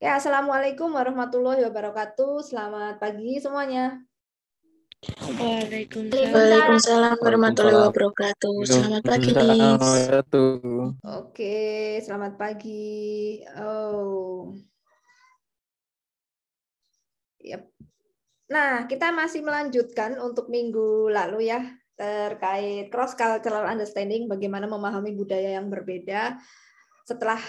Ya, Assalamualaikum warahmatullahi wabarakatuh. Selamat pagi semuanya. Waalaikumsalam warahmatullahi wabarakatuh. Selamat pagi, Nis. Oke, selamat pagi. Yep. Nah, kita masih melanjutkan untuk minggu lalu ya, terkait cross cultural understanding, bagaimana memahami budaya yang berbeda. Setelah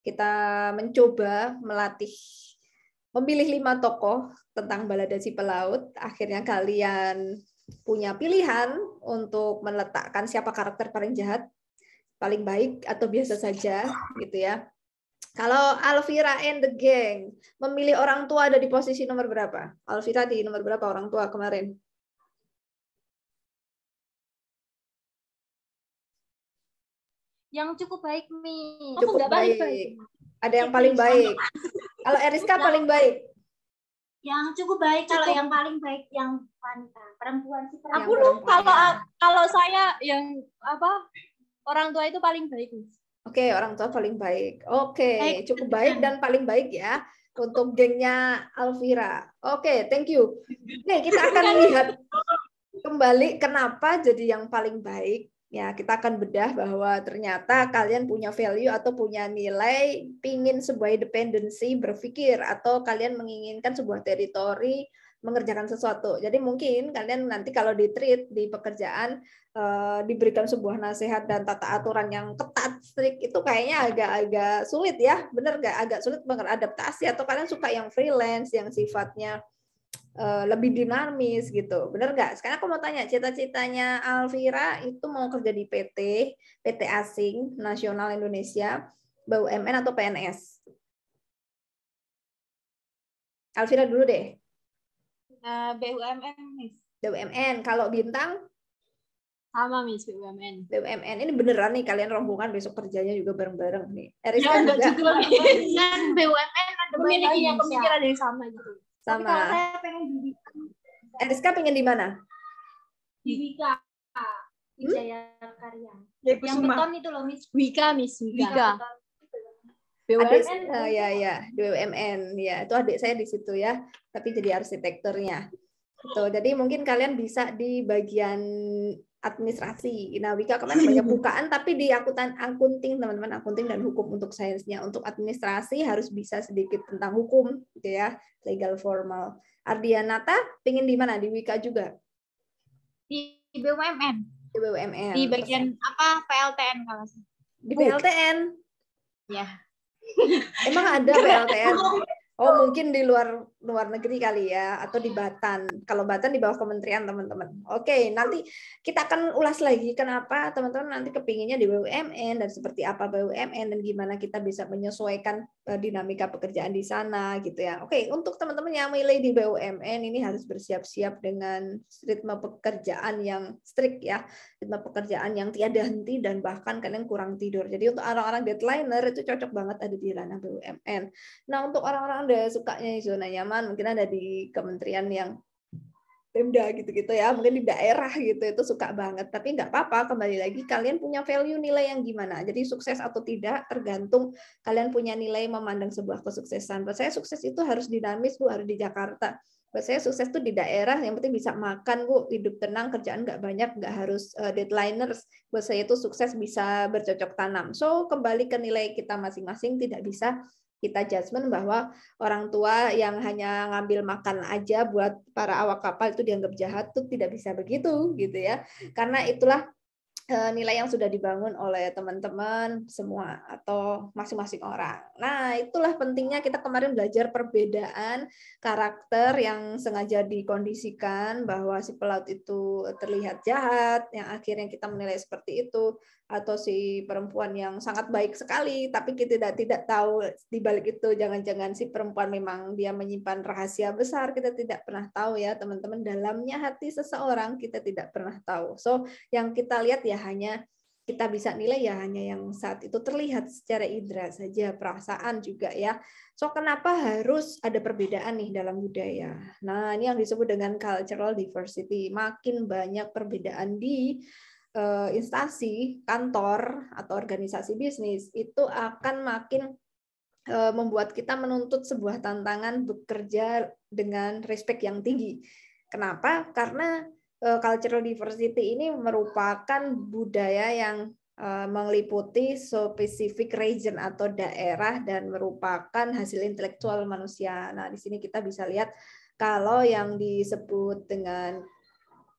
kita mencoba melatih memilih 5 tokoh tentang balada si pelaut, akhirnya kalian punya pilihan untuk meletakkan siapa karakter paling jahat, paling baik, atau biasa saja, gitu ya. Kalau Alvira and the gang memilih orang tua ada di posisi nomor berapa? Alvira di nomor berapa orang tua kemarin? Yang cukup baik, Mi. Cukup baik. Ada yang paling baik. Kalau Eriska paling baik. Yang cukup baik, kalau yang paling baik yang wanita, perempuan sih. Aku kalau saya yang orang tua itu paling baik. Oke, orang tua paling baik. Oke, cukup baik dan paling baik ya untuk gengnya Alvira. Oke, thank you. Nih, kita akan lihat kembali kenapa jadi yang paling baik. Ya, kita akan bedah bahwa ternyata kalian punya value atau punya nilai, pingin sebuah independensi berpikir, atau kalian menginginkan sebuah teritori mengerjakan sesuatu. Jadi mungkin kalian nanti kalau di-treat di pekerjaan diberikan sebuah nasihat dan tata aturan yang ketat, strict, itu kayaknya agak-agak sulit ya, bener nggak? Agak sulit beradaptasi, atau kalian suka yang freelance, yang sifatnya lebih dinamis gitu, bener nggak? Sekarang aku mau tanya, cita-citanya Alvira itu mau kerja di PT asing, nasional Indonesia, BUMN atau PNS? Alvira dulu deh. BUMN, Miss. BUMN. Kalau Bintang? Sama, Miss, BUMN. BUMN. Ini beneran nih kalian rombongan besok kerjanya juga bareng-bareng nih. Eriska ya, juga. Kan BUMN ada memiliki pemikiran yang sama gitu. Sama. Tapi kalau saya pengen di Eriska pengen di mana? Di Wika. Wijaya Karya. Yang beton itu loh, Miss. Wika, Miss. Wika. BUMN, ya, BUMN, ya, itu adik saya di situ ya, tapi jadi arsitekturnya. Gitu. Jadi mungkin kalian bisa di bagian administrasi. Nah, Wika kemarin banyak bukaan, tapi di akunting, teman-teman, akunting dan hukum untuk sainsnya. Untuk administrasi harus bisa sedikit tentang hukum, gitu ya, legal formal. Ardianata pengen di mana? Di Wika juga? Di BUMN. Di BUMN. Di bagian apa? PLTN kalau di PLTN. Ya. Emang ada PLTN? Oh, mungkin di luar negeri kali ya, atau di Batan. Kalau Batan di bawah kementerian, teman-teman. Oke, nanti kita akan ulas lagi kenapa teman-teman nanti kepinginnya di BUMN, dan seperti apa BUMN, dan gimana kita bisa menyesuaikan dinamika pekerjaan di sana gitu ya. Oke, untuk teman-teman yang milih di BUMN ini harus bersiap-siap dengan ritme pekerjaan yang strict ya, ritme pekerjaan yang tiada henti dan bahkan kalian kurang tidur. Jadi untuk orang-orang deadlineer itu cocok banget ada di ranah BUMN. Nah, untuk orang-orang ada sukanya zona nyaman, mungkin ada di kementerian yang Pemda gitu-gitu ya, mungkin di daerah gitu, itu suka banget. Tapi nggak apa-apa, kembali lagi kalian punya value nilai yang gimana. Jadi sukses atau tidak tergantung kalian punya nilai memandang sebuah kesuksesan. Buat saya sukses itu harus dinamis, Bu, harus di Jakarta. Buat saya sukses itu di daerah, yang penting bisa makan, Bu, hidup tenang, kerjaan nggak banyak, nggak harus deadliners. Buat saya itu sukses bisa bercocok tanam. So, kembali ke nilai kita masing-masing, tidak bisa kita judgement bahwa orang tua yang hanya ngambil makan aja buat para awak kapal itu dianggap jahat, tuh tidak bisa begitu gitu ya. Karena itulah nilai yang sudah dibangun oleh teman-teman semua atau masing-masing orang. Nah, itulah pentingnya kita kemarin belajar perbedaan karakter yang sengaja dikondisikan bahwa si pelaut itu terlihat jahat, yang akhirnya kita menilai seperti itu, atau si perempuan yang sangat baik sekali, tapi kita tidak tahu di balik itu jangan-jangan si perempuan memang dia menyimpan rahasia besar, kita tidak pernah tahu ya teman-teman, dalamnya hati seseorang kita tidak pernah tahu. So, yang kita lihat ya hanya kita bisa nilai ya hanya yang saat itu terlihat secara indera saja, perasaan juga ya. So kenapa harus ada perbedaan nih dalam budaya? Nah, ini yang disebut dengan cultural diversity. Makin banyak perbedaan di instansi, kantor atau organisasi bisnis, itu akan makin membuat kita menuntut sebuah tantangan bekerja dengan respect yang tinggi. Kenapa? Karena cultural diversity ini merupakan budaya yang meliputi specific region atau daerah dan merupakan hasil intelektual manusia. Nah, di sini kita bisa lihat kalau yang disebut dengan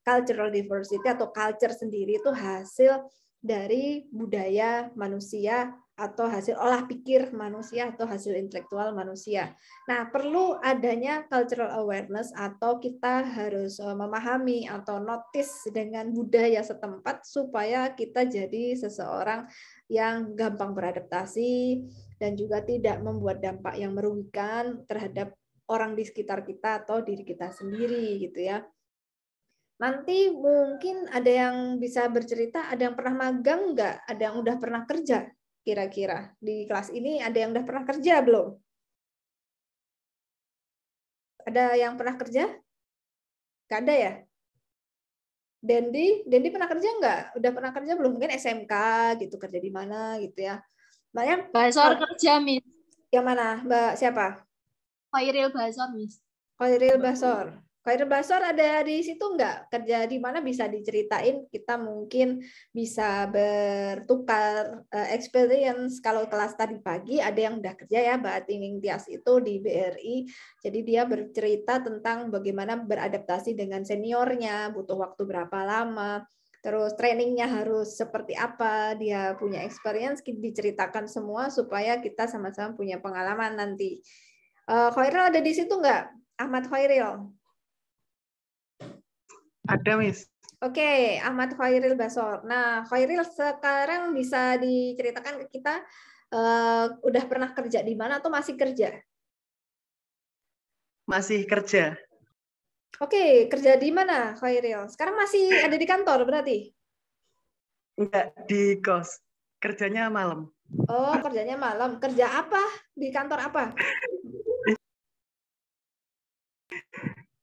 cultural diversity atau culture sendiri itu hasil dari budaya manusia atau hasil olah pikir manusia atau hasil intelektual manusia. Nah, perlu adanya cultural awareness atau kita harus memahami atau notice dengan budaya setempat supaya kita jadi seseorang yang gampang beradaptasi dan juga tidak membuat dampak yang merugikan terhadap orang di sekitar kita atau diri kita sendiri gitu ya. Nanti mungkin ada yang bisa bercerita, ada yang pernah magang nggak? Ada yang udah pernah kerja? Kira-kira di kelas ini ada yang udah pernah kerja belum? Ada yang pernah kerja? Nggak ada ya? Dendi pernah kerja nggak? Udah pernah kerja belum? Mungkin SMK gitu, kerja di mana gitu ya. Mbak Basor kerja, Miss. Yang mana? Mbak siapa? Khairil Basor, Miss. Khairil Basor. Khairil Basor ada di situ nggak? Kerja di mana bisa diceritain? Kita mungkin bisa bertukar experience. Kalau kelas tadi pagi ada yang udah kerja ya, Mbak Tinging Tias itu di BRI. Jadi dia bercerita tentang bagaimana beradaptasi dengan seniornya, butuh waktu berapa lama, terus trainingnya harus seperti apa, dia punya experience, diceritakan semua supaya kita sama-sama punya pengalaman nanti. Khairil ada di situ nggak? Ahmad Khairil? Ada, Miss. Oke, Ahmad Khairil Basor. Nah, Khairil sekarang bisa diceritakan ke kita udah pernah kerja di mana atau masih kerja? Masih kerja. Oke, kerja di mana Khairil? Sekarang masih ada di kantor berarti? Enggak, di kos. Kerjanya malam. Oh, kerjanya malam. Kerja apa? Di kantor apa?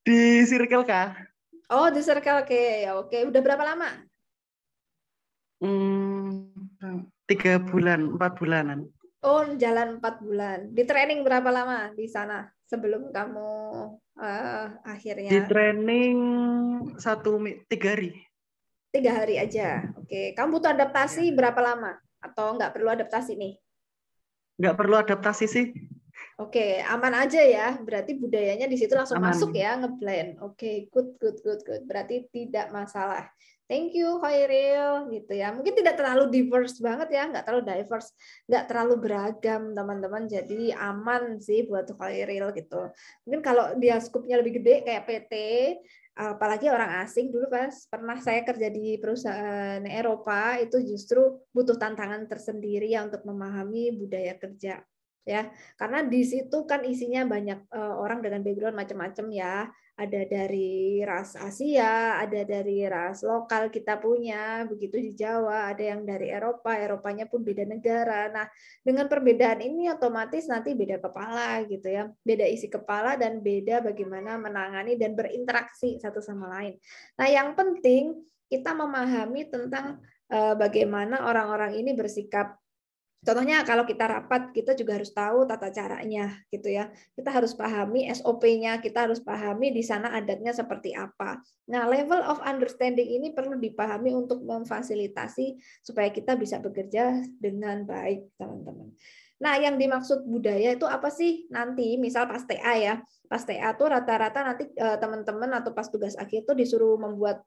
Di Circle K. Oh, di Circle K. Oke, udah berapa lama? 3 bulan, 4 bulanan. Oh, jalan 4 bulan. Di training berapa lama di sana sebelum kamu akhirnya? Di training 3 hari. 3 hari aja. Oke, kamu butuh adaptasi berapa lama? Atau nggak perlu adaptasi nih? Nggak perlu adaptasi sih. Oke, aman aja ya. Berarti budayanya di situ langsung Aman. masuk ya, ngeblend. Oke, good. Berarti tidak masalah. Thank you, Khairil, gitu ya. Mungkin tidak terlalu diverse banget ya, nggak terlalu diverse, nggak terlalu beragam, teman-teman. Jadi aman sih buat Khairil gitu. Mungkin kalau dia skupnya lebih gede kayak PT, apalagi orang asing, dulu pas pernah saya kerja di perusahaan Eropa, itu justru butuh tantangan tersendiri ya untuk memahami budaya kerja. Ya, karena di situ kan isinya banyak orang dengan background macam-macam ya. Ada dari ras Asia, ada dari ras lokal kita punya, begitu di Jawa, ada yang dari Eropa, Eropanya pun beda negara. Nah, dengan perbedaan ini otomatis nanti beda kepala gitu ya. Beda isi kepala dan beda bagaimana menangani dan berinteraksi satu sama lain. Nah, yang penting kita memahami tentang bagaimana orang-orang ini bersikap. Contohnya kalau kita rapat, kita juga harus tahu tata caranya gitu ya. Kita harus pahami SOP-nya, kita harus pahami di sana adatnya seperti apa. Nah, level of understanding ini perlu dipahami untuk memfasilitasi supaya kita bisa bekerja dengan baik, teman-teman. Nah, yang dimaksud budaya itu apa sih? Nanti misal pas TA ya. Pas TA tuh rata-rata nanti teman-teman atau pas tugas akhir tuh disuruh membuat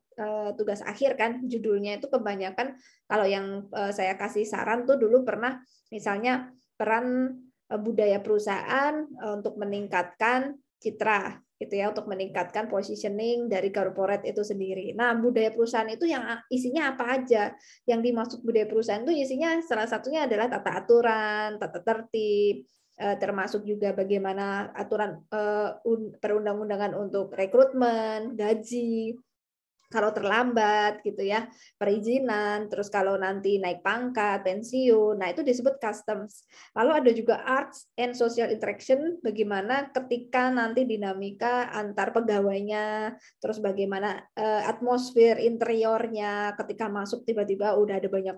tugas akhir kan, judulnya itu kebanyakan kalau yang saya kasih saran tuh dulu pernah misalnya peran budaya perusahaan untuk meningkatkan citra gitu ya, untuk meningkatkan positioning dari corporate itu sendiri. Nah, budaya perusahaan itu yang isinya apa aja? Yang dimaksud budaya perusahaan itu isinya salah satunya adalah tata aturan, tata tertib, termasuk juga bagaimana aturan perundang-undangan untuk rekrutmen, gaji, kalau terlambat gitu ya, perizinan, terus kalau nanti naik pangkat, pensiun, nah itu disebut customs. Lalu ada juga arts and social interaction, bagaimana ketika nanti dinamika antar pegawainya, terus bagaimana atmosfer interiornya ketika masuk tiba-tiba udah ada banyak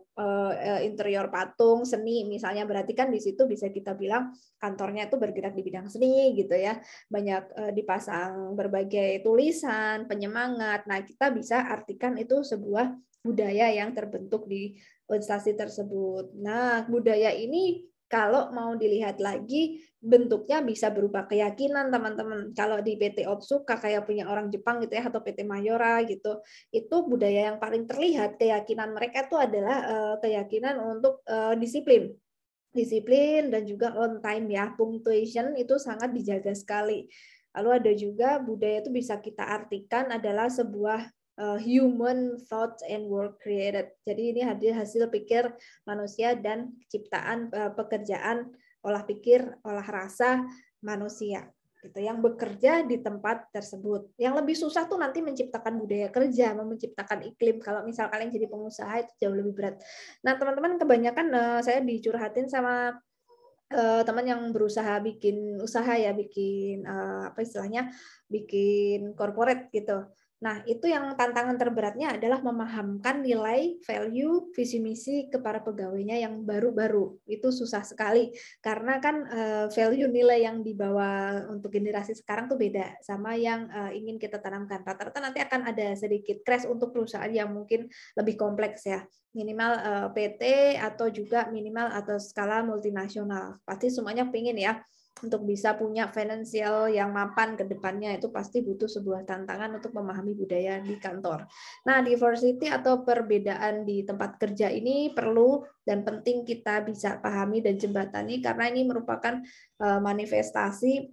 interior patung, seni misalnya, berarti kan di situ bisa kita bilang kantornya itu bergerak di bidang seni gitu ya, banyak dipasang berbagai tulisan, penyemangat. Nah, kita bisa artikan itu sebuah budaya yang terbentuk di instansi tersebut. Nah, budaya ini kalau mau dilihat lagi bentuknya bisa berupa keyakinan teman-teman. Kalau di PT Otsuka kayak punya orang Jepang gitu ya, atau PT Mayora gitu, itu budaya yang paling terlihat keyakinan mereka itu adalah keyakinan untuk disiplin dan juga on time ya, punctuation itu sangat dijaga sekali. Lalu ada juga budaya itu bisa kita artikan adalah sebuah human thought and work created. Jadi ini hasil pikir manusia dan ciptaan pekerjaan olah pikir, olah rasa manusia gitu yang bekerja di tempat tersebut. Yang lebih susah tuh nanti menciptakan budaya kerja, menciptakan iklim. Kalau misal kalian jadi pengusaha itu jauh lebih berat. Nah, teman-teman kebanyakan saya dicurhatin sama teman yang berusaha bikin usaha ya, bikin apa istilahnya, bikin corporate gitu. Nah, itu yang tantangan terberatnya adalah memahamkan nilai, value, visi misi kepada pegawainya yang baru-baru. Itu susah sekali karena kan value nilai yang dibawa untuk generasi sekarang tuh beda sama yang ingin kita tanamkan. Rata-rata nanti akan ada sedikit crash untuk perusahaan yang mungkin lebih kompleks ya. Minimal PT atau juga minimal atau skala multinasional. Pasti semuanya pengen ya untuk bisa punya finansial yang mapan ke depannya, itu pasti butuh sebuah tantangan untuk memahami budaya di kantor. Nah, diversity atau perbedaan di tempat kerja ini perlu dan penting kita bisa pahami dan jembatani karena ini merupakan manifestasi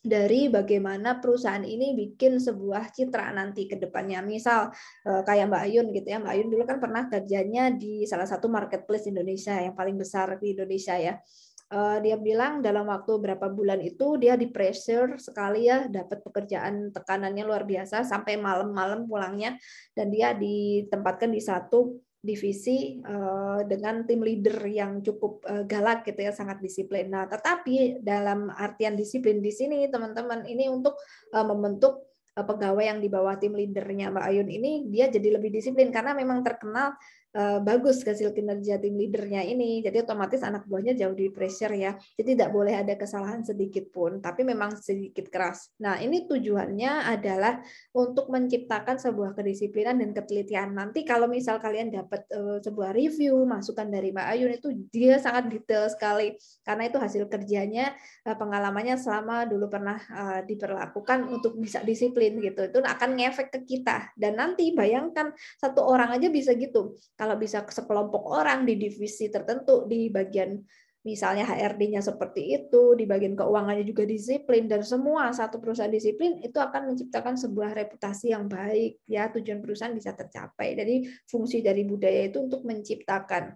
dari bagaimana perusahaan ini bikin sebuah citra nanti ke depannya. Misal kayak Mbak Ayun gitu ya. Mbak Ayun dulu kan pernah kerjanya di salah satu marketplace Indonesia yang paling besar di Indonesia ya. Dia bilang dalam waktu berapa bulan itu dia di pressure sekali ya, dapat pekerjaan, tekanannya luar biasa sampai malam-malam pulangnya, dan dia ditempatkan di satu divisi dengan tim leader yang cukup galak gitu ya, sangat disiplin. Nah, tetapi dalam artian disiplin di sini teman-teman ini untuk membentuk pegawai yang di bawah tim leadernya Mbak Ayun ini, dia jadi lebih disiplin karena memang terkenal bagus hasil kinerja tim leadernya ini, jadi otomatis anak buahnya jauh di pressure ya, jadi tidak boleh ada kesalahan sedikit pun, tapi memang sedikit keras. Nah, ini tujuannya adalah untuk menciptakan sebuah kedisiplinan dan ketelitian. Nanti kalau misal kalian dapat sebuah review, masukan dari Mbak Ayun, itu dia sangat detail sekali, karena itu hasil kerjanya, pengalamannya selama dulu pernah diperlakukan untuk bisa disiplin gitu, itu akan ngefek ke kita. Dan nanti bayangkan satu orang aja bisa gitu. Kalau bisa sekelompok orang di divisi tertentu, di bagian misalnya HRD-nya seperti itu, di bagian keuangannya juga disiplin, dan semua satu perusahaan disiplin, itu akan menciptakan sebuah reputasi yang baik, ya tujuan perusahaan bisa tercapai. Jadi fungsi dari budaya itu untuk menciptakan.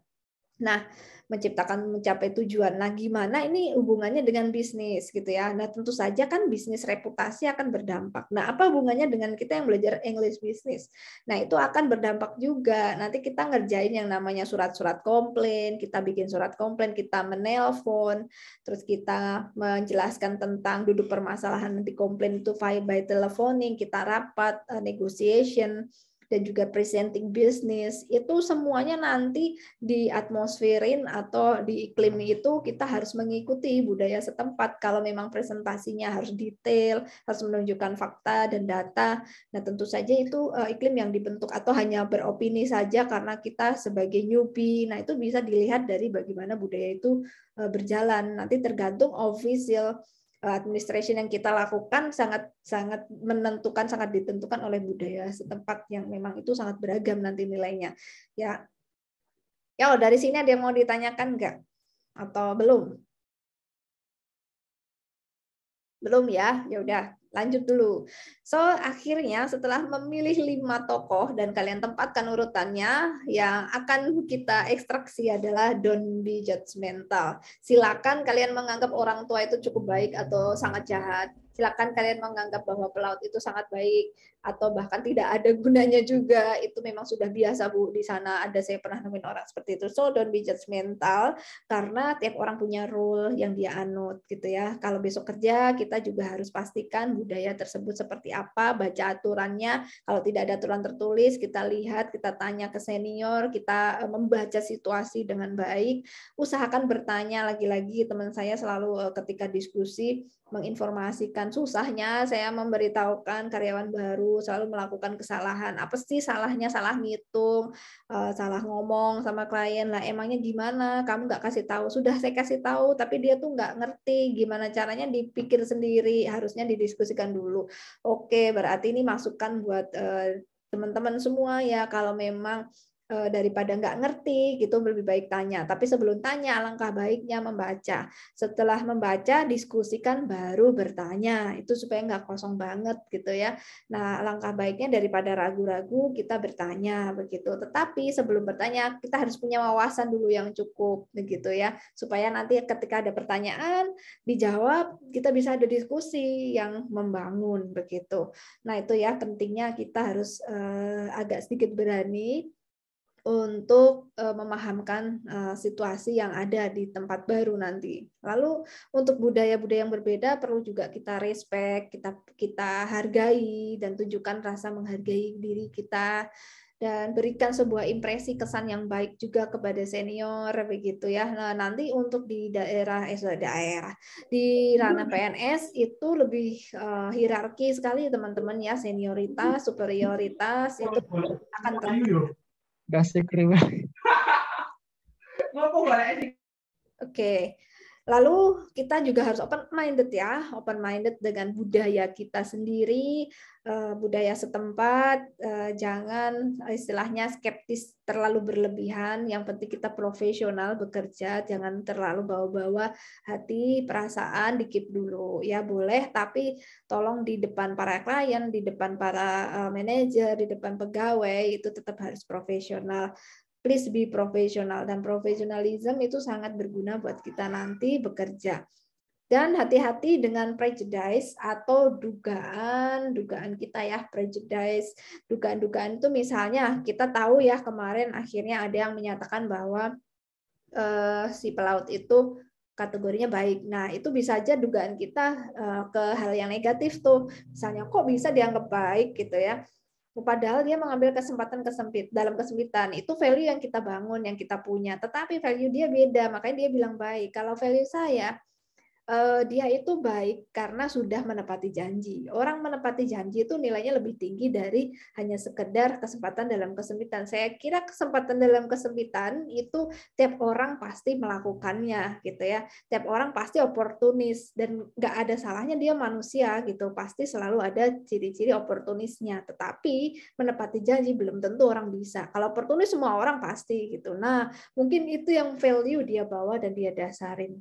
Nah, mencapai tujuan. Nah, gimana ini hubungannya dengan bisnis gitu ya? Nah, tentu saja kan bisnis reputasi akan berdampak. Nah, apa hubungannya dengan kita yang belajar English business? Nah, itu akan berdampak juga. Nanti kita ngerjain yang namanya surat-surat komplain, kita bikin surat komplain, kita menelpon, terus kita menjelaskan tentang duduk permasalahan nanti komplain itu by telephoning, kita rapat, negotiation, dan juga presenting bisnis, itu semuanya nanti di atmosferin atau di iklim itu kita harus mengikuti budaya setempat. Kalau memang presentasinya harus detail, harus menunjukkan fakta dan data, nah tentu saja itu iklim yang dibentuk, atau hanya beropini saja karena kita sebagai newbie, nah itu bisa dilihat dari bagaimana budaya itu berjalan. Nanti tergantung official administration yang kita lakukan sangat menentukan, sangat ditentukan oleh budaya setempat yang memang itu sangat beragam nanti nilainya. Ya, dari sini ada yang mau ditanyakan nggak? Atau belum? Belum ya? Ya udah, lanjut dulu. So, akhirnya setelah memilih 5 tokoh dan kalian tempatkan urutannya, yang akan kita ekstraksi adalah don't be judgmental. Silakan kalian menganggap orang tua itu cukup baik atau sangat jahat. silakan kalian menganggap bahwa pelaut itu sangat baik atau bahkan tidak ada gunanya juga, itu memang sudah biasa Bu di sana, ada saya pernah nemuin orang seperti itu. So don't be judgmental karena tiap orang punya rule yang dia anut gitu ya. Kalau besok kerja kita juga harus pastikan budaya tersebut seperti apa, baca aturannya. Kalau tidak ada aturan tertulis, kita lihat, kita tanya ke senior, kita membaca situasi dengan baik. Usahakan bertanya, lagi-lagi teman saya selalu ketika diskusi menginformasikan. Susahnya saya memberitahukan karyawan baru selalu melakukan kesalahan. Apa sih salahnya? Salah ngitung, salah ngomong sama klien. Lah emangnya gimana? Kamu nggak kasih tahu? Sudah saya kasih tahu, tapi dia tuh nggak ngerti gimana caranya, dipikir sendiri. Harusnya didiskusikan dulu. Oke, berarti ini masukan buat teman-teman semua ya. Kalau memang daripada nggak ngerti gitu lebih baik tanya. Tapi sebelum tanya alangkah baiknya membaca. Setelah membaca diskusikan baru bertanya. Itu supaya nggak kosong banget gitu ya. Nah, alangkah baiknya daripada ragu-ragu kita bertanya begitu. Tetapi sebelum bertanya kita harus punya wawasan dulu yang cukup begitu ya. Supaya nanti ketika ada pertanyaan dijawab, kita bisa ada diskusi yang membangun begitu. Nah, itu ya pentingnya kita harus agak sedikit berani untuk memahamkan situasi yang ada di tempat baru nanti. Lalu untuk budaya-budaya yang berbeda perlu juga kita respect, kita hargai dan tunjukkan rasa menghargai diri kita dan berikan sebuah impresi kesan yang baik juga kepada senior begitu ya. Nah, nanti untuk di di ranah PNS itu lebih hierarki sekali teman-teman ya, senioritas, superioritas itu akan Kasih krim. Oke. Lalu kita juga harus open minded ya, open minded dengan budaya kita sendiri, budaya setempat, jangan istilahnya skeptis terlalu berlebihan, yang penting kita profesional bekerja, jangan terlalu bawa-bawa hati, perasaan, di-keep dulu. Ya boleh, tapi tolong di depan para klien, di depan para manajer, di depan pegawai, itu tetap harus profesional. Please be profesional, dan profesionalism itu sangat berguna buat kita nanti bekerja. Dan hati-hati dengan prejudice atau dugaan kita ya, prejudice, dugaan-dugaan itu misalnya kita tahu ya kemarin akhirnya ada yang menyatakan bahwa si pelaut itu kategorinya baik. Nah, itu bisa aja dugaan kita ke hal yang negatif tuh. Misalnya kok bisa dianggap baik gitu ya. Padahal dia mengambil kesempatan dalam kesempitan. Itu value yang kita bangun, yang kita punya. Tetapi value dia beda, makanya dia bilang baik. Kalau value saya, dia itu baik karena sudah menepati janji. Orang menepati janji itu nilainya lebih tinggi dari hanya sekedar kesempatan dalam kesempitan. Saya kira kesempatan dalam kesempitan itu tiap orang pasti melakukannya, gitu ya. Tiap orang pasti oportunis dan nggak ada salahnya, dia manusia gitu. Pasti selalu ada ciri-ciri oportunisnya. Tetapi menepati janji belum tentu orang bisa. Kalau oportunis semua orang pasti gitu. Nah, mungkin itu yang value dia bawa dan dia dasarin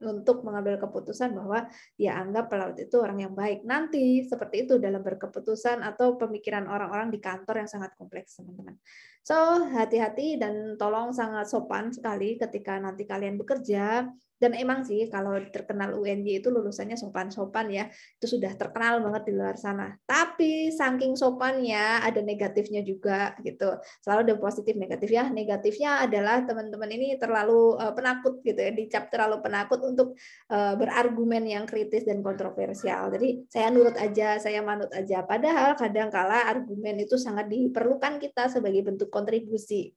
untuk mengambil keputusan bahwa dia anggap pelaut itu orang yang baik. Nanti seperti itu dalam berkeputusan atau pemikiran orang-orang di kantor yang sangat kompleks, teman-teman. So, hati-hati dan tolong sangat sopan sekali ketika nanti kalian bekerja. Dan emang sih kalau terkenal UNY itu lulusannya sopan-sopan ya, itu sudah terkenal banget di luar sana. Tapi saking sopannya ada negatifnya juga gitu. Selalu ada positif negatif ya. Negatifnya adalah teman-teman ini terlalu penakut gitu ya, dicap terlalu penakut untuk berargumen yang kritis dan kontroversial. Jadi saya nurut aja, saya manut aja. Padahal kadang-kala argumen itu sangat diperlukan kita sebagai bentuk kontribusi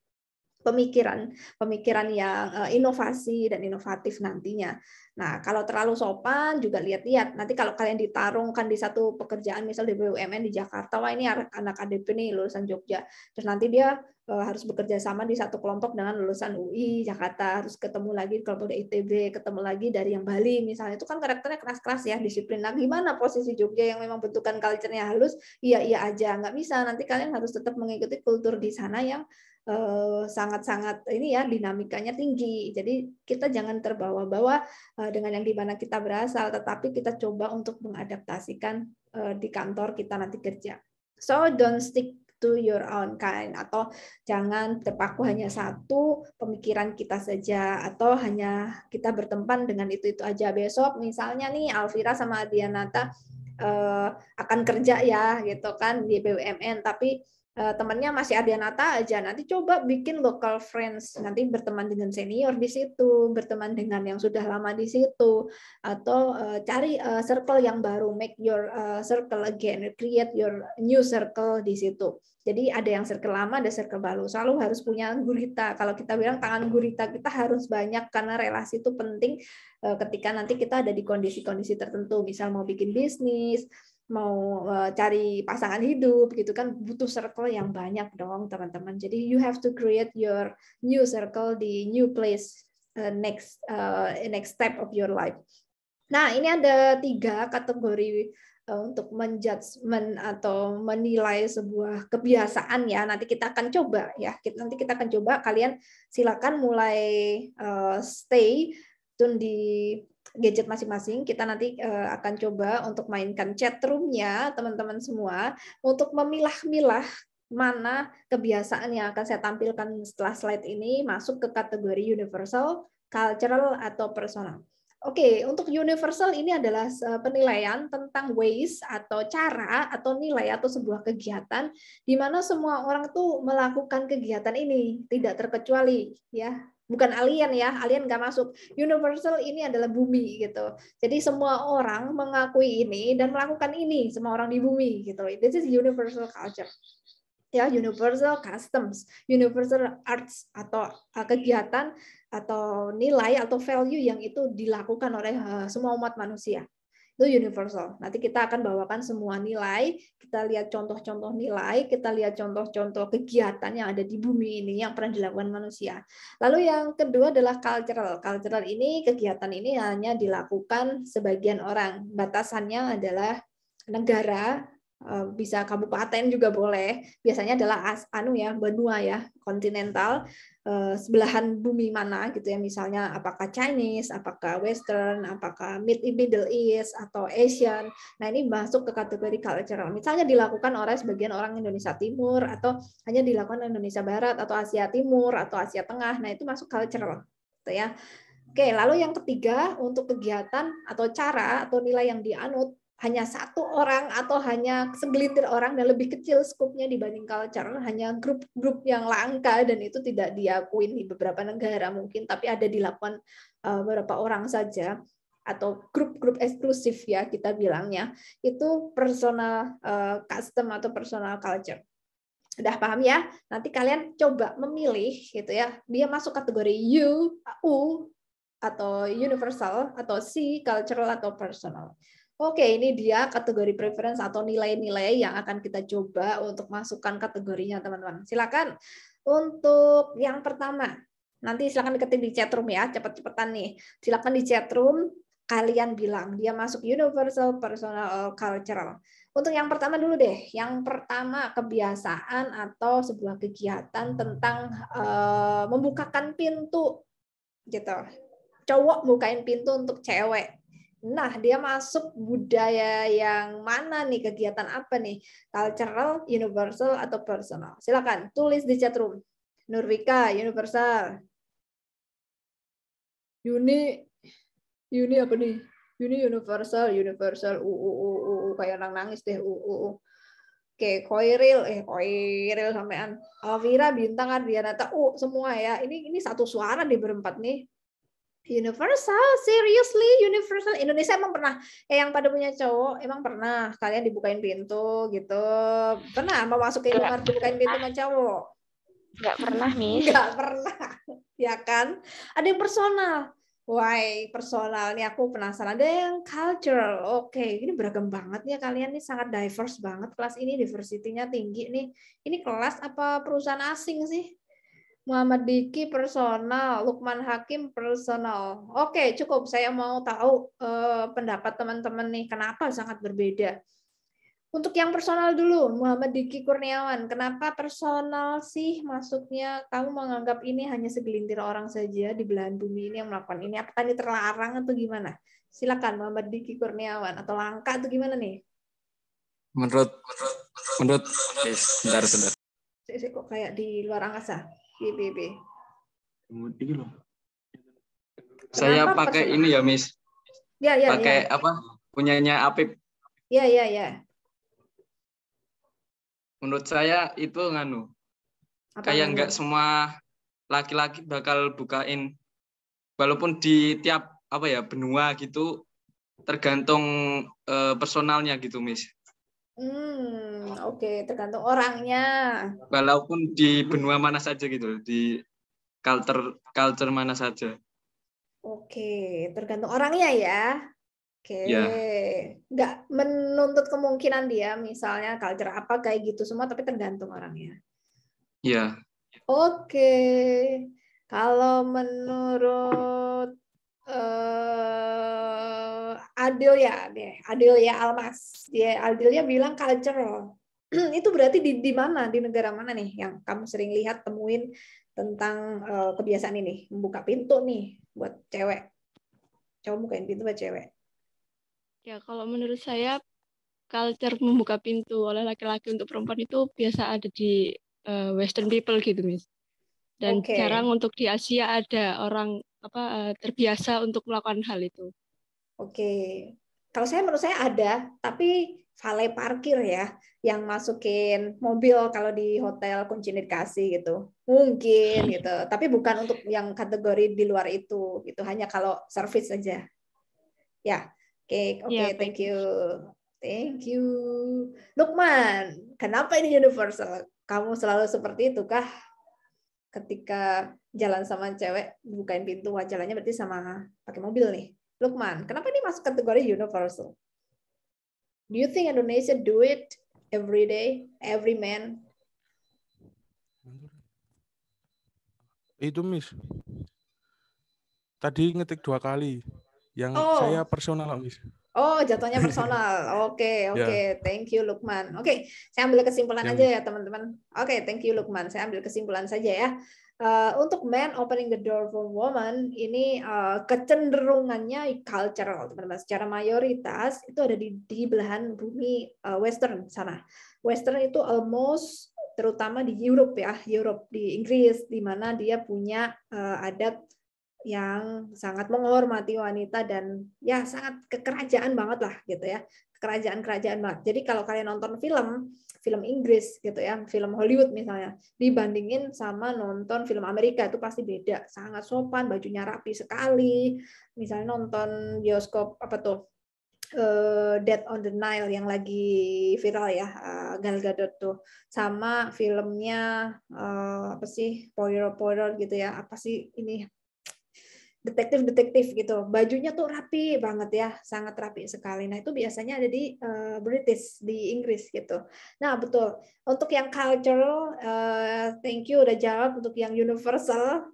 pemikiran yang inovasi dan inovatif nantinya. Nah, kalau terlalu sopan juga lihat-lihat. Nanti kalau kalian ditarungkan di satu pekerjaan, misal di BUMN di Jakarta, wah ini anak ADP nih lulusan Jogja. Terus nanti dia harus bekerja sama di satu kelompok dengan lulusan UI Jakarta, harus ketemu lagi kelompok dari ITB, ketemu lagi dari yang Bali misalnya. Itu kan karakternya keras-keras ya, disiplin. Nah, gimana posisi Jogja yang memang bentukan culture-nya halus? Iya aja, nggak bisa. Nanti kalian harus tetap mengikuti kultur di sana yang sangat-sangat ini ya, dinamikanya tinggi. Jadi kita jangan terbawa-bawa dengan yang dimana kita berasal, tetapi kita coba untuk mengadaptasikan di kantor kita nanti kerja. So don't stick to your own kind, atau jangan terpaku hanya satu pemikiran kita saja, atau hanya kita bertempan dengan itu aja. Besok misalnya nih Alvira sama Dianata akan kerja ya gitu kan di BUMN, tapi temannya masih Adianata aja, nanti coba bikin local friends, nanti berteman dengan senior di situ, berteman dengan yang sudah lama di situ, atau cari circle yang baru, make your circle again, create your new circle di situ. Jadi ada yang circle lama, ada circle baru. Selalu harus punya gurita. Kalau kita bilang tangan gurita kita harus banyak, karena relasi itu penting ketika nanti kita ada di kondisi-kondisi tertentu, misal mau bikin bisnis, mau cari pasangan hidup gitu kan, butuh circle yang banyak dong teman-teman. Jadi you have to create your new circle di new place, next step of your life. Nah, ini ada 3 kategori untuk menjudgment atau menilai sebuah kebiasaan ya. Nanti kita akan coba ya. Nanti kita akan coba, kalian silakan mulai stay tune di gadget masing-masing. Kita nanti akan coba untuk mainkan chat room-nya teman-teman semua untuk memilah-milah mana kebiasaan yang akan saya tampilkan setelah slide ini masuk ke kategori universal, cultural, atau personal. Oke, untuk universal ini adalah penilaian tentang ways atau cara atau nilai atau sebuah kegiatan di mana semua orang tuh melakukan kegiatan ini, tidak terkecuali ya. Bukan alien ya, alien nggak masuk. Universal ini adalah bumi gitu. Jadi semua orang mengakui ini dan melakukan ini, semua orang di bumi gitu. This is universal culture. Ya, universal customs, universal arts, atau kegiatan atau nilai atau value yang itu dilakukan oleh semua umat manusia. Itu universal. Nanti kita akan bawakan semua nilai, kita lihat contoh-contoh nilai, kita lihat contoh-contoh kegiatan yang ada di bumi ini yang pernah dilakukan manusia. Lalu yang kedua adalah cultural. Cultural ini, kegiatan ini hanya dilakukan sebagian orang. Batasannya adalah negara, bisa kabupaten juga boleh. Biasanya adalah benua ya, kontinental, sebelahan bumi mana gitu ya, misalnya apakah Chinese, apakah Western, apakah Middle East atau Asian. Nah, ini masuk ke kategori cultural. Misalnya dilakukan oleh sebagian orang Indonesia Timur, atau hanya dilakukan Indonesia Barat atau Asia Timur atau Asia Tengah. Nah, itu masuk cultural gitu ya. Oke, lalu yang ketiga, untuk kegiatan atau cara atau nilai yang dianut hanya satu orang atau hanya segelintir orang dan lebih kecil skupnya dibanding culture, hanya grup-grup yang langka dan itu tidak diakui di beberapa negara mungkin, tapi ada dilakukan beberapa orang saja, atau grup-grup eksklusif ya kita bilangnya, itu personal custom atau personal culture. Udah paham ya? Nanti kalian coba memilih gitu ya, dia masuk kategori U atau universal, atau C cultural atau personal. Oke, ini dia kategori preference atau nilai-nilai yang akan kita coba untuk masukkan kategorinya, teman-teman. Silakan untuk yang pertama. Nanti silakan ketik di chat room ya, cepet-cepetan nih. Silakan di chat room kalian bilang dia masuk universal, personal, cultural. Untuk yang pertama dulu deh. Yang pertama, kebiasaan atau sebuah kegiatan tentang membukakan pintu gitu. Cowok bukain pintu untuk cewek. Nah, dia masuk budaya yang mana nih? Kegiatan apa nih? Cultural, universal, atau personal? Silakan tulis di chat room. Nurvika, universal. Yuni apa nih? Yuni universal. Kayak orang nangis deh. Oke, Koiril sampean. Alvira, Bintang, Ardianata, semua ya. Ini satu suara di berempat nih. Universal, seriously, universal. Indonesia emang pernah, yang pada punya cowok, emang pernah kalian dibukain pintu gitu? Pernah mau masukin kamar dibukain pintu sama cowok? Nggak pernah, Miss. Nggak pernah, ya kan? Ada yang personal. Why personal? Nih aku penasaran. Ada yang cultural. Oke, ini beragam banget ya kalian nih, sangat diverse banget kelas ini, diversity-nya tinggi nih. Ini kelas apa perusahaan asing sih? Muhammad Diki personal, Lukman Hakim personal. Oke, cukup. Saya mau tahu pendapat teman-teman nih, kenapa sangat berbeda. Untuk yang personal dulu, Muhammad Diki Kurniawan. Kenapa personal sih masuknya? Kamu menganggap ini hanya segelintir orang saja di belahan bumi ini yang melakukan ini? Apakah ini terlarang atau gimana? Silakan Muhammad Diki Kurniawan. Atau langka atau gimana nih? Menurut sebentar. Saya kok kayak di luar angkasa. BBB. Saya pakai ini ya, Miss. Ya. Pakai apa? Punyanya Apip. Iya. Menurut saya itu kayak nggak semua laki-laki bakal bukain, walaupun di tiap benua gitu, tergantung personalnya gitu, Miss. Oke, tergantung orangnya. Walaupun di benua mana saja gitu, di culture mana saja. Oke, tergantung orangnya ya. Oke, Ya. nggak menuntut kemungkinan dia misalnya culture apa kayak gitu semua, tapi tergantung orangnya. Iya. Oke, kalau menurut Adil ya Almas, Adilnya bilang cultural. Itu berarti di mana, di negara mana nih yang kamu sering lihat temuin tentang kebiasaan ini, membuka pintu nih buat cewek, cowok bukain pintu buat cewek. Ya, kalau menurut saya culture membuka pintu oleh laki-laki untuk perempuan itu biasa ada di Western people gitu, Miss. Dan jarang untuk di Asia ada orang terbiasa untuk melakukan hal itu. Oke. Kalau menurut saya ada, tapi valet parkir ya, yang masukin mobil kalau di hotel kunci dikasih gitu. Mungkin gitu, tapi bukan untuk yang kategori di luar itu gitu, hanya kalau service saja. Ya. Oke, thank you. Thank you. Lukman, kenapa ini universal? Kamu selalu seperti itu kah? Ketika jalan sama cewek, bukain pintu, jalannya berarti sama pakai mobil nih. Lukman, kenapa ini masuk kategori universal? Do you think Indonesia do it every day, every man? Itu, Miss. Tadi ngetik 2 kali. Yang saya personal, Miss. Oh, jatuhnya personal. Oke. Thank you, Lukman. Oke, saya ambil kesimpulan aja ya, teman-teman. Oke, thank you, Lukman. Saya ambil kesimpulan saja ya. Untuk man opening the door for woman, ini kecenderungannya cultural, teman-teman. Secara mayoritas itu ada di belahan bumi Western sana. Western itu almost, terutama di Europe ya, di Inggris, di mana dia punya adat yang sangat menghormati wanita dan ya sangat kekerajaan banget lah gitu ya, kerajaan banget. Jadi kalau kalian nonton film Inggris gitu ya, film Hollywood misalnya, dibandingin sama nonton film Amerika itu pasti beda, sangat sopan, bajunya rapi sekali. Misalnya nonton bioskop Dead on the Nile yang lagi viral ya, Gal Gadot tuh, sama filmnya Poirot gitu ya, apa sih ini, detektif gitu, bajunya tuh rapi banget ya, sangat rapi sekali. Nah itu biasanya ada di British, di Inggris gitu. Nah betul, untuk yang cultural, thank you udah jawab. Untuk yang universal,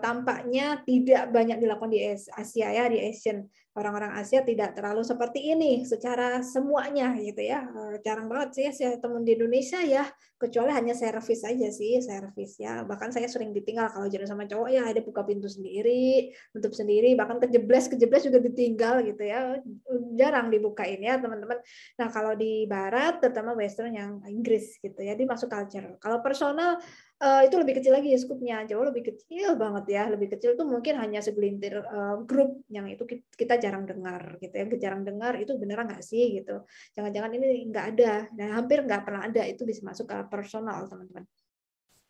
tampaknya tidak banyak dilakukan di Asia ya, di Asian. Orang-orang Asia tidak terlalu seperti ini secara semuanya gitu ya. Jarang banget sih saya temuin di Indonesia ya, kecuali hanya servis aja sih, servis ya. Bahkan saya sering ditinggal kalau jalan sama cowok ya, ada buka pintu sendiri, tutup sendiri, bahkan kejeblas juga ditinggal gitu ya. Jarang dibukain ya, teman-teman. Nah, kalau di barat terutama western yang Inggris gitu ya, dia masuk culture. Kalau personal itu lebih kecil lagi skupnya, jauh lebih kecil banget ya, lebih kecil tuh mungkin hanya segelintir grup yang itu kita jarang dengar gitu ya, jarang dengar itu beneran nggak sih gitu, jangan-jangan ini nggak ada dan hampir nggak pernah ada, itu bisa masuk ke personal teman-teman.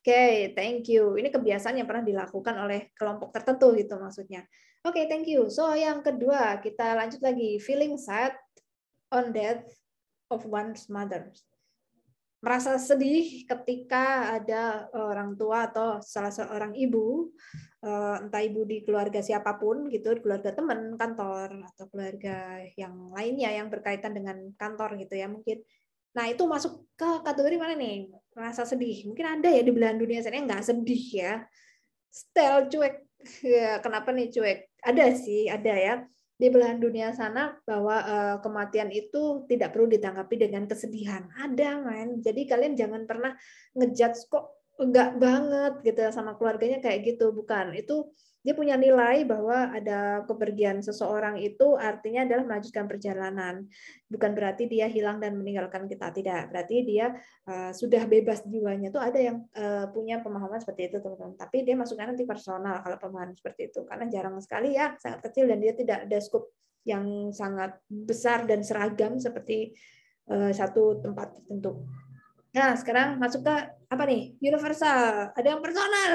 Oke, thank you. Ini kebiasaan yang pernah dilakukan oleh kelompok tertentu gitu maksudnya. Oke, thank you. So yang kedua kita lanjut lagi, feeling sad on death of one's mother. Merasa sedih ketika ada orang tua atau salah seorang ibu, entah ibu di keluarga siapapun gitu, keluarga teman kantor atau keluarga yang lainnya yang berkaitan dengan kantor gitu ya mungkin. Nah itu masuk ke kategori mana nih? Merasa sedih. Mungkin ada ya di belahan dunia sana yang nggak sedih ya. Style cuek. Ya, kenapa nih cuek? Ada sih, ada ya. Di belahan dunia sana bahwa kematian itu tidak perlu ditanggapi dengan kesedihan. Ada, man. Jadi kalian jangan pernah ngejudge kok enggak banget gitu sama keluarganya kayak gitu, bukan. Itu dia punya nilai bahwa ada kepergian seseorang itu artinya adalah melanjutkan perjalanan. Bukan berarti dia hilang dan meninggalkan kita, tidak. Berarti dia sudah bebas jiwanya. Tuh ada yang punya pemahaman seperti itu, teman-teman. Tapi dia masukkan nanti personal kalau pemahaman seperti itu, karena jarang sekali ya, sangat kecil dan dia tidak ada scope yang sangat besar dan seragam seperti satu tempat tertentu. Nah, sekarang masuk ke apa nih? Universal. Ada yang personal.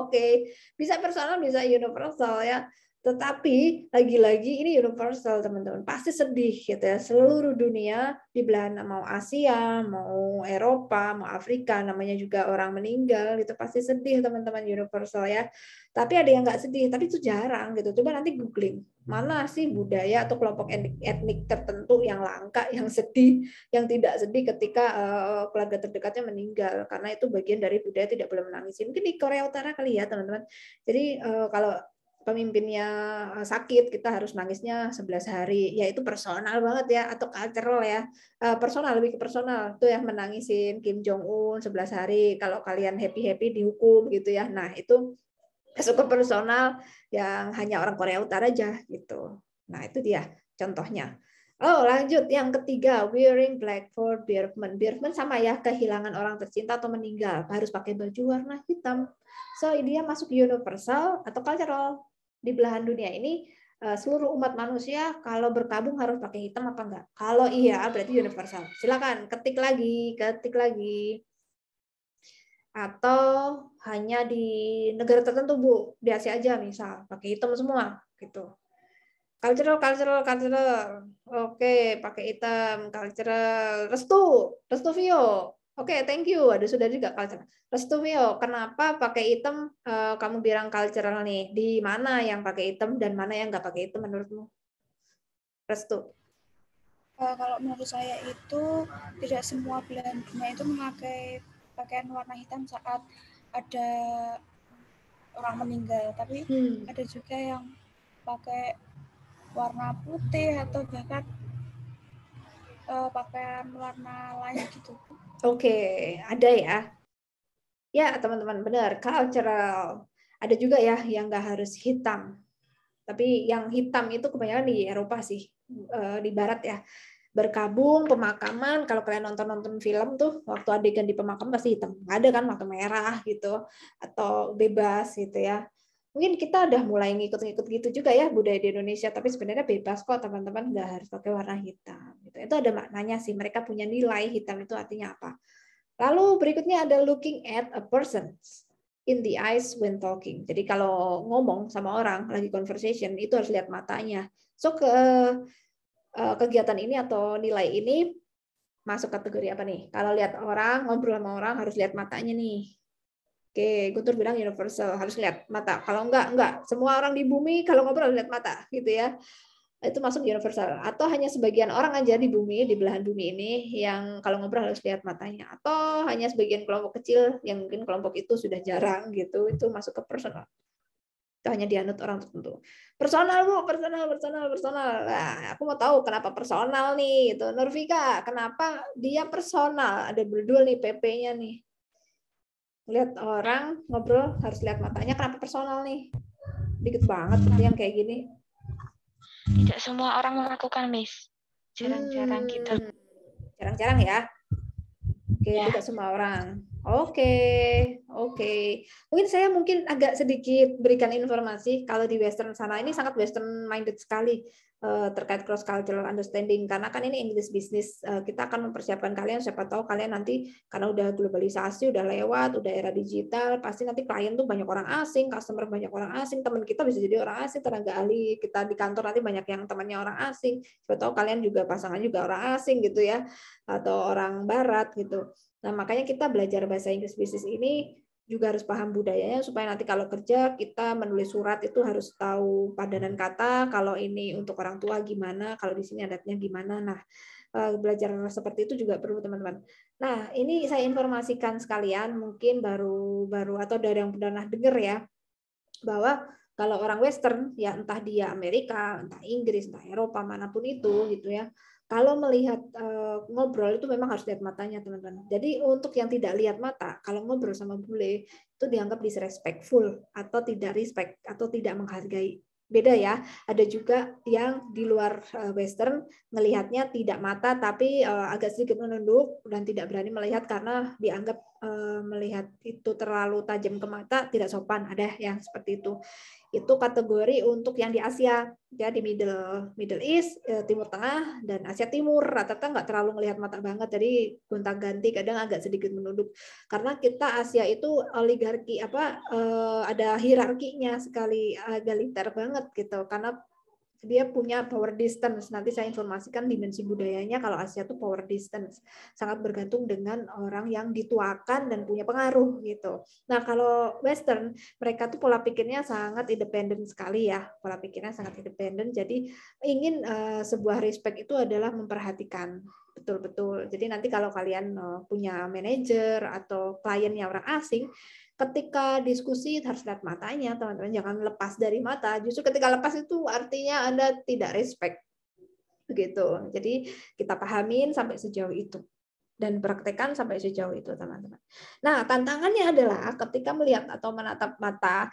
Oke. Bisa personal, bisa universal ya. Tetapi lagi-lagi ini universal, teman-teman. Pasti sedih gitu ya. Seluruh dunia di belahan mau Asia, mau Eropa, mau Afrika, namanya juga orang meninggal gitu pasti sedih, teman-teman, universal ya. Tapi ada yang nggak sedih, tapi itu jarang gitu. Coba nanti googling. Mana sih budaya atau kelompok etnik tertentu yang langka, yang sedih, yang tidak sedih ketika keluarga terdekatnya meninggal, karena itu bagian dari budaya tidak boleh menangis. Mungkin di Korea Utara kali ya, teman-teman. Jadi kalau pemimpinnya sakit, kita harus nangisnya 11 hari. Ya itu personal banget ya, atau cultural ya. Personal, lebih ke personal. Itu yang menangisin Kim Jong Un 11 hari. Kalau kalian happy-happy dihukum gitu ya. Nah, itu masuk ke personal yang hanya orang Korea Utara aja gitu. Nah, itu dia contohnya. Oh, lanjut yang ketiga, wearing black for bereavement. Bereavement sama ya, kehilangan orang tercinta atau meninggal. Harus pakai baju warna hitam. So, dia masuk universal atau cultural. Di belahan dunia ini seluruh umat manusia kalau berkabung harus pakai hitam apa enggak? Kalau iya berarti universal. Silakan ketik lagi. Atau hanya di negara tertentu, Bu, di Asia aja misal pakai hitam semua gitu. Cultural. Oke, pakai hitam, cultural. Restu Vio. Oke, thank you. Ada sudah juga cultural. Restu Vio, kenapa pakai hitam kamu bilang cultural nih? Di mana yang pakai hitam dan mana yang nggak pakai hitam menurutmu? Restu. Kalau menurut saya itu tidak semua belahan dunia itu memakai pakaian warna hitam saat ada orang meninggal, tapi ada juga yang pakai warna putih atau bahkan pakaian warna lain gitu. Oke, ada ya. Ya, teman-teman, benar. Cultural. Ada juga ya yang nggak harus hitam. Tapi yang hitam itu kebanyakan di Eropa sih, di Barat ya. Berkabung, pemakaman, kalau kalian nonton film tuh, waktu adegan di pemakaman pasti hitam. Nggak ada kan waktu merah gitu, atau bebas gitu ya. Mungkin kita udah mulai ngikut-ngikut gitu juga ya budaya di Indonesia, tapi sebenarnya bebas kok teman-teman, nggak harus pakai warna hitam. Gitu. Itu ada maknanya sih, mereka punya nilai hitam itu artinya apa. Lalu berikutnya ada looking at a person in the eyes when talking. Jadi kalau ngomong sama orang, lagi conversation, itu harus lihat matanya. So kegiatan ini atau nilai ini masuk kategori apa nih? Kalau lihat orang, ngobrol sama orang harus lihat matanya nih. Oke, Guntur bilang universal, harus lihat mata. Kalau enggak. Semua orang di bumi kalau ngobrol harus lihat mata, gitu ya. Itu masuk universal. Atau hanya sebagian orang aja di bumi, di belahan bumi ini, yang kalau ngobrol harus lihat matanya. Atau hanya sebagian kelompok kecil, yang mungkin kelompok itu sudah jarang, gitu. Itu masuk ke personal. Itu hanya dianut orang tertentu. Personal, Bu, personal. Nah, aku mau tahu kenapa personal nih, itu Nurvika, kenapa dia personal? Ada berdua nih PP-nya nih. Lihat orang ngobrol harus lihat matanya, kenapa personal nih? Dikit banget yang kayak gini. Tidak semua orang melakukan, Miss. Jarang-jarang gitu. Jarang-jarang ya. Oke, ya. Tidak semua orang. Oke. Mungkin saya agak sedikit berikan informasi kalau di Western sana ini sangat Western minded sekali terkait cross cultural understanding, karena kan ini English business. Kita akan mempersiapkan kalian, siapa tahu kalian nanti karena udah globalisasi, udah lewat, udah era digital, pasti nanti klien tuh banyak orang asing, customer banyak orang asing, teman kita bisa jadi orang asing, tenaga ahli kita di kantor nanti banyak yang temannya orang asing. Siapa tahu kalian juga pasangan juga orang asing gitu ya, atau orang barat gitu. Nah, makanya kita belajar bahasa Inggris bisnis ini juga harus paham budayanya supaya nanti kalau kerja kita menulis surat itu harus tahu padanan kata, kalau ini untuk orang tua gimana, kalau di sini adatnya gimana. Nah, belajar seperti itu juga perlu, teman-teman. Nah, ini saya informasikan sekalian, mungkin baru atau dari yang pernah dengar ya, bahwa kalau orang Western, ya entah dia Amerika, entah Inggris, entah Eropa, manapun itu gitu ya, kalau melihat ngobrol itu memang harus lihat matanya, teman-teman. Jadi untuk yang tidak lihat mata, kalau ngobrol sama bule itu dianggap disrespectful atau tidak respect atau tidak menghargai. Beda ya. Ada juga yang di luar Western melihatnya tidak mata tapi agak sedikit menunduk dan tidak berani melihat karena dianggap melihat itu terlalu tajam ke mata, tidak sopan. Ada yang seperti itu. Itu kategori untuk yang di Asia, ya di Middle East, Timur Tengah dan Asia Timur. Rata-rata nggak terlalu melihat mata banget, jadi gonta-ganti, kadang agak sedikit menunduk. Karena kita Asia itu oligarki ada hierarkinya sekali, egaliter banget gitu. Karena dia punya power distance. Nanti saya informasikan dimensi budayanya. Kalau Asia itu power distance, sangat bergantung dengan orang yang dituakan dan punya pengaruh gitu. Nah kalau Western, mereka tuh pola pikirnya sangat independen sekali ya. Pola pikirnya sangat independen. Jadi ingin sebuah respect itu adalah memperhatikan betul-betul. Jadi nanti kalau kalian punya manajer atau kliennya orang asing, ketika diskusi harus lihat matanya, teman-teman, jangan lepas dari mata. Justru ketika lepas itu artinya Anda tidak respect. Begitu. Jadi kita pahamin sampai sejauh itu dan praktekkan sampai sejauh itu, teman-teman. Nah, tantangannya adalah ketika melihat atau menatap mata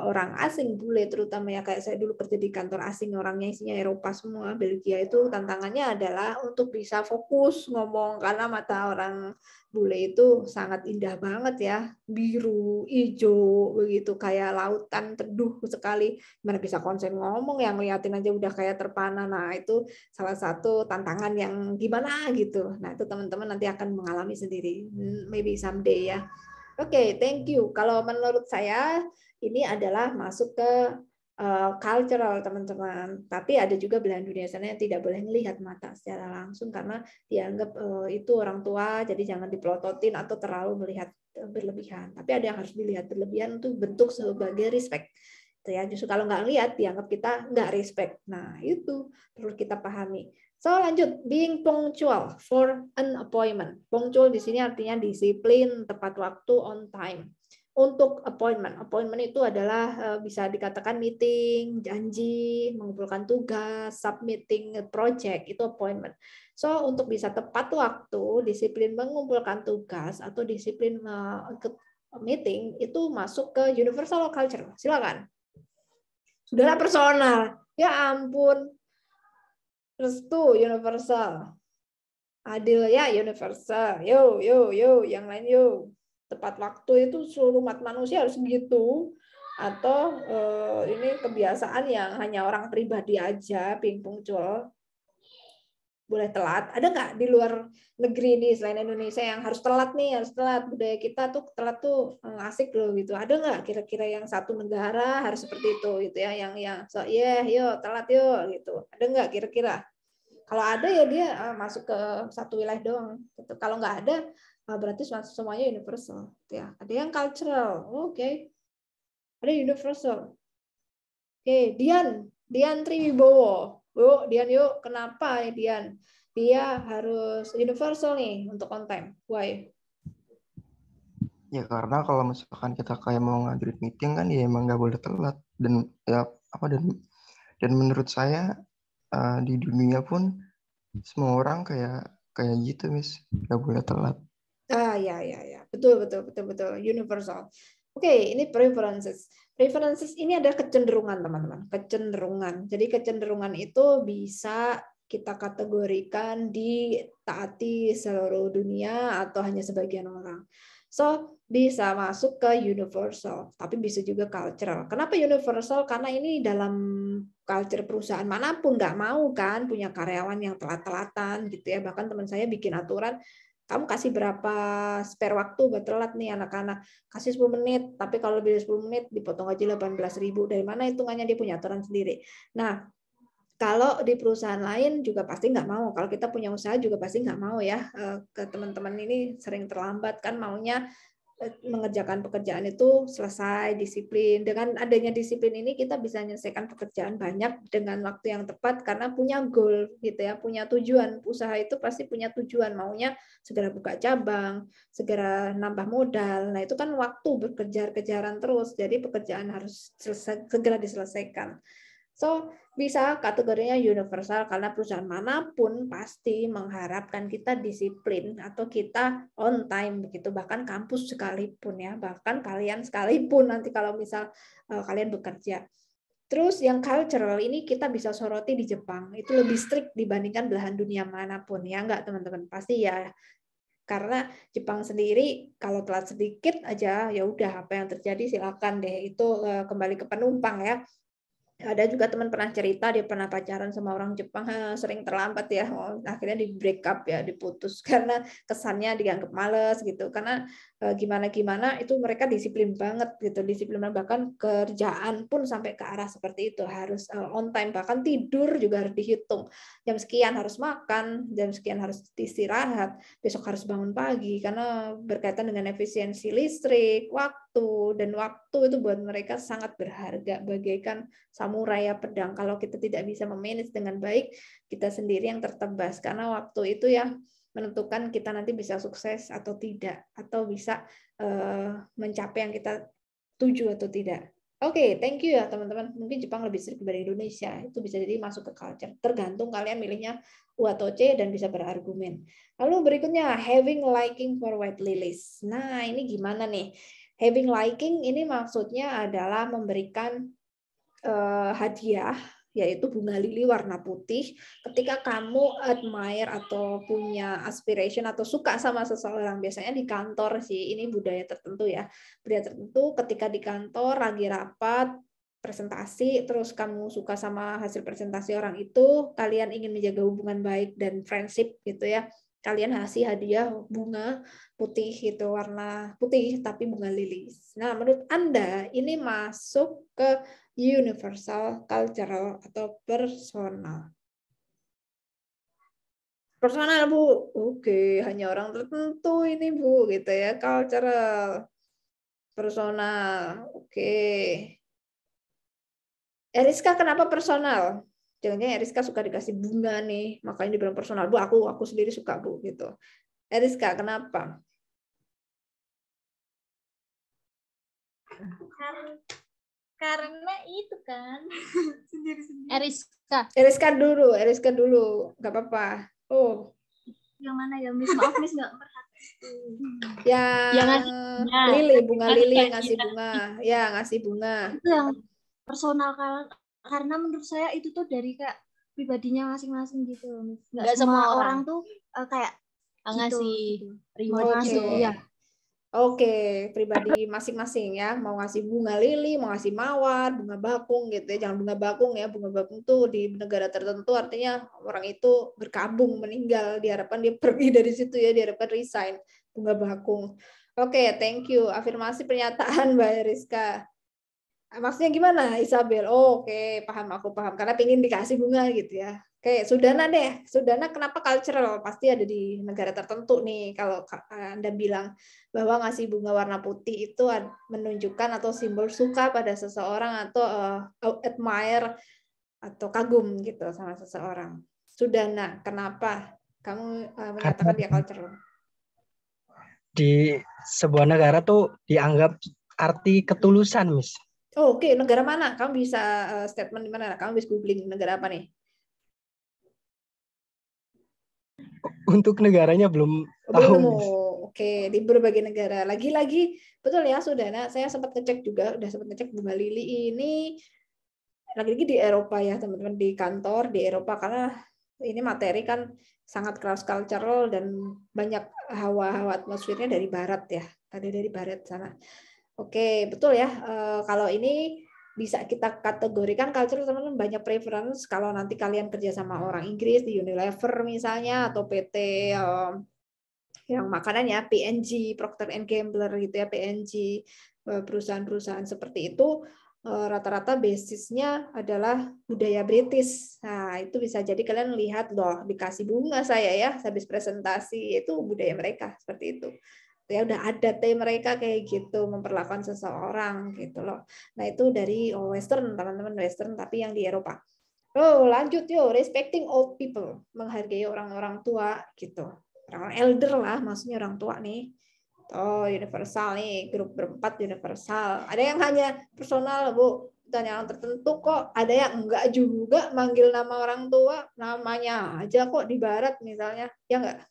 orang asing, bule terutama ya, kayak saya dulu kerja di kantor asing, orangnya isinya Eropa semua, Belgia, itu tantangannya adalah untuk bisa fokus ngomong, karena mata orang bule itu sangat indah banget ya, biru, hijau, begitu kayak lautan teduh sekali. Gimana bisa konsen ngomong, yang ngeliatin aja udah kayak terpana. Nah, itu salah satu tantangan yang gimana gitu. Nah, itu teman-teman nanti akan mengalami sendiri. Maybe someday ya. Oke, thank you. Kalau menurut saya ini adalah masuk ke cultural, teman-teman. Tapi ada juga belahan dunia sana yang tidak boleh melihat mata secara langsung karena dianggap itu orang tua, jadi jangan dipelototin atau terlalu melihat berlebihan. Tapi ada yang harus dilihat berlebihan untuk bentuk sebagai respect. Ya, justru kalau nggak lihat dianggap kita nggak respect. Nah, itu perlu kita pahami. So, lanjut, being punctual for an appointment. Punctual di sini artinya disiplin, tepat waktu, on time. Untuk appointment itu adalah bisa dikatakan meeting, janji, mengumpulkan tugas, submitting project, itu appointment. So, untuk bisa tepat waktu, disiplin mengumpulkan tugas atau disiplin ikut meeting itu masuk ke universal culture. Silakan. Sudahlah personal. Ya ampun. Restu universal. Adil ya universal. Yo. Yang lain yo. Tepat waktu itu seluruh umat manusia harus begitu. Atau ini kebiasaan yang hanya orang pribadi aja, being punctual. Boleh telat. Ada nggak di luar negeri nih selain Indonesia yang harus telat nih, harus telat? Budaya kita tuh telat tuh asik loh gitu. Ada nggak kira-kira yang satu negara harus seperti itu gitu ya, yang so yuk telat yuk gitu. Ada nggak kira-kira? Kalau ada ya dia masuk ke satu wilayah doang. Gitu. Kalau nggak ada berarti semuanya universal. Ya, ada yang cultural, oke. Ada universal. Oke, Dian Triwibowo. Dian yuk, kenapa ya Dian? Dia harus universal nih untuk on time. Why? Ya karena kalau misalkan kita kayak mau ngadain meeting kan ya emang nggak boleh telat, dan ya dan menurut saya di dunia pun semua orang kayak gitu, Miss, nggak boleh telat. Ya. Betul. Universal. Oke, ini preferences. Preferences ini ada kecenderungan, teman-teman. Kecenderungan. Jadi kecenderungan itu bisa kita kategorikan ditaati seluruh dunia atau hanya sebagian orang. So, bisa masuk ke universal, tapi bisa juga cultural. Kenapa universal? Karena ini dalam culture perusahaan manapun nggak mau kan punya karyawan yang telat-telatan gitu ya. Bahkan teman saya bikin aturan, kamu kasih berapa spare waktu buat telat nih anak-anak, kasih 10 menit, tapi kalau lebih dari 10 menit dipotong aja 18.000. Dari mana hitungannya? Dia punya aturan sendiri. Nah, kalau di perusahaan lain juga pasti nggak mau. Kalau kita punya usaha juga pasti nggak mau ya. Ke teman-teman ini sering terlambat kan, maunya mengerjakan pekerjaan itu selesai, disiplin. Dengan adanya disiplin ini kita bisa menyelesaikan pekerjaan banyak dengan waktu yang tepat karena punya goal gitu ya, punya tujuan. Usaha itu pasti punya tujuan, maunya segera buka cabang, segera nambah modal. Nah, itu kan waktu berkejar-kejaran terus. Jadi pekerjaan harus segera diselesaikan. So, bisa kategorinya universal karena perusahaan manapun pasti mengharapkan kita disiplin atau kita on time begitu, bahkan kampus sekalipun ya, bahkan kalian sekalipun nanti kalau misal kalian bekerja. Terus yang cultural ini kita bisa soroti di Jepang, itu lebih strict dibandingkan belahan dunia manapun ya, enggak teman-teman? Pasti ya. Karena Jepang sendiri kalau telat sedikit aja ya udah apa yang terjadi silakan deh itu kembali ke penumpang ya. Ada juga teman pernah cerita dia pernah pacaran sama orang Jepang sering terlambat ya, akhirnya di break up ya, diputus karena kesannya dianggap males gitu, karena gimana itu mereka disiplin banget gitu, disiplin bahkan kerjaan pun sampai ke arah seperti itu harus on time, bahkan tidur juga harus dihitung, jam sekian harus makan, jam sekian harus istirahat, besok harus bangun pagi karena berkaitan dengan efisiensi listrik, waktu itu buat mereka sangat berharga bagaikan samurai ya pedang. Kalau kita tidak bisa memanage dengan baik, kita sendiri yang tertebas karena waktu itu ya menentukan kita nanti bisa sukses atau tidak, atau bisa mencapai yang kita tuju atau tidak. Oke, thank you ya teman-teman. Mungkin Jepang lebih strict dari Indonesia. Itu bisa jadi masuk ke culture. Tergantung kalian milihnya U atau C dan bisa berargumen. Lalu berikutnya, having liking for white lilies. Nah, ini gimana nih? Having liking ini maksudnya adalah memberikan hadiah, yaitu bunga lili warna putih ketika kamu admire atau punya aspiration atau suka sama seseorang. Biasanya di kantor sih, ini budaya tertentu ya. Budaya tertentu ketika di kantor lagi rapat, presentasi, terus kamu suka sama hasil presentasi orang itu, kalian ingin menjaga hubungan baik dan friendship gitu ya. Kalian kasih hadiah bunga putih gitu, warna putih tapi bunga lili. Nah, menurut Anda ini masuk ke universal, cultural, atau personal? Personal, Bu. Oke, hanya orang tertentu ini, Bu, gitu ya. Cultural, personal. Oke. Eriska kenapa personal? Jangan-jangan Eriska suka dikasih bunga nih, makanya dibilang personal. Bu, aku sendiri suka, Bu, gitu. Eriska, kenapa? Karena itu kan sendiri-sendiri. Eriska dulu, nggak apa-apa. Oh, yang mana ya, Miss? Maaf, Miss nggak perhatian. Yang lili, bunga lili yang ngasih bunga, ya ngasih bunga. Itu yang personal karena menurut saya itu tuh dari kayak pribadinya masing-masing gitu, Miss. Nggak semua orang tuh kayak ngasih reward gitu ya. Oke, pribadi masing-masing ya, mau ngasih bunga lili, mau ngasih mawar, bunga bakung gitu ya, jangan bunga bakung ya, bunga bakung tuh di negara tertentu artinya orang itu berkabung, meninggal, diharapkan dia pergi dari situ ya, diharapkan resign, bunga bakung. Oke, thank you, afirmasi pernyataan Mbak Eriska. Maksudnya gimana Isabel? Oh, oke, aku paham, karena pengen dikasih bunga gitu ya. Oke, Sudana deh. Sudana kenapa cultural? Pasti ada di negara tertentu nih. Kalau Anda bilang bahwa ngasih bunga warna putih itu menunjukkan atau simbol suka pada seseorang atau admire atau kagum gitu sama seseorang. Sudana, kenapa kamu menyatakan dia cultural? Di sebuah negara tuh dianggap arti ketulusan, Miss. Oh, oke, negara mana? Kamu bisa statement di mana? Kamu bisa googling negara apa nih? Untuk negaranya belum tahu. Oke, di berbagai negara. Lagi-lagi betul ya, Sudana. Saya sempat ngecek juga, udah sempat ngecek bunga lili ini lagi-lagi di Eropa ya, teman-teman, di kantor di Eropa, karena ini materi kan sangat cross cultural dan banyak hawa-hawa atmosfernya dari barat ya. Ada dari barat sana. Oke, betul ya. Kalau ini bisa kita kategorikan culture, teman-teman, banyak preference kalau nanti kalian kerja sama orang Inggris di Unilever misalnya, atau PT yang makanan ya, P&G, Procter & Gamble gitu ya, P&G, perusahaan-perusahaan seperti itu, rata-rata basisnya adalah budaya British. Nah, itu bisa jadi kalian lihat loh, dikasih bunga saya ya, habis presentasi, itu budaya mereka seperti itu. Ya udah adat mereka kayak gitu, memperlakukan seseorang gitu loh. Nah, itu dari Western, teman-teman, Western, tapi yang di Eropa. Oh, lanjut yuk, respecting old people, menghargai orang-orang tua gitu. Orang elder lah, maksudnya orang tua nih. Oh, universal nih, grup berempat universal. Ada yang hanya personal, Bu, dan yang tertentu kok. Ada yang enggak juga manggil nama orang tua, namanya aja kok di barat misalnya. Ya enggak?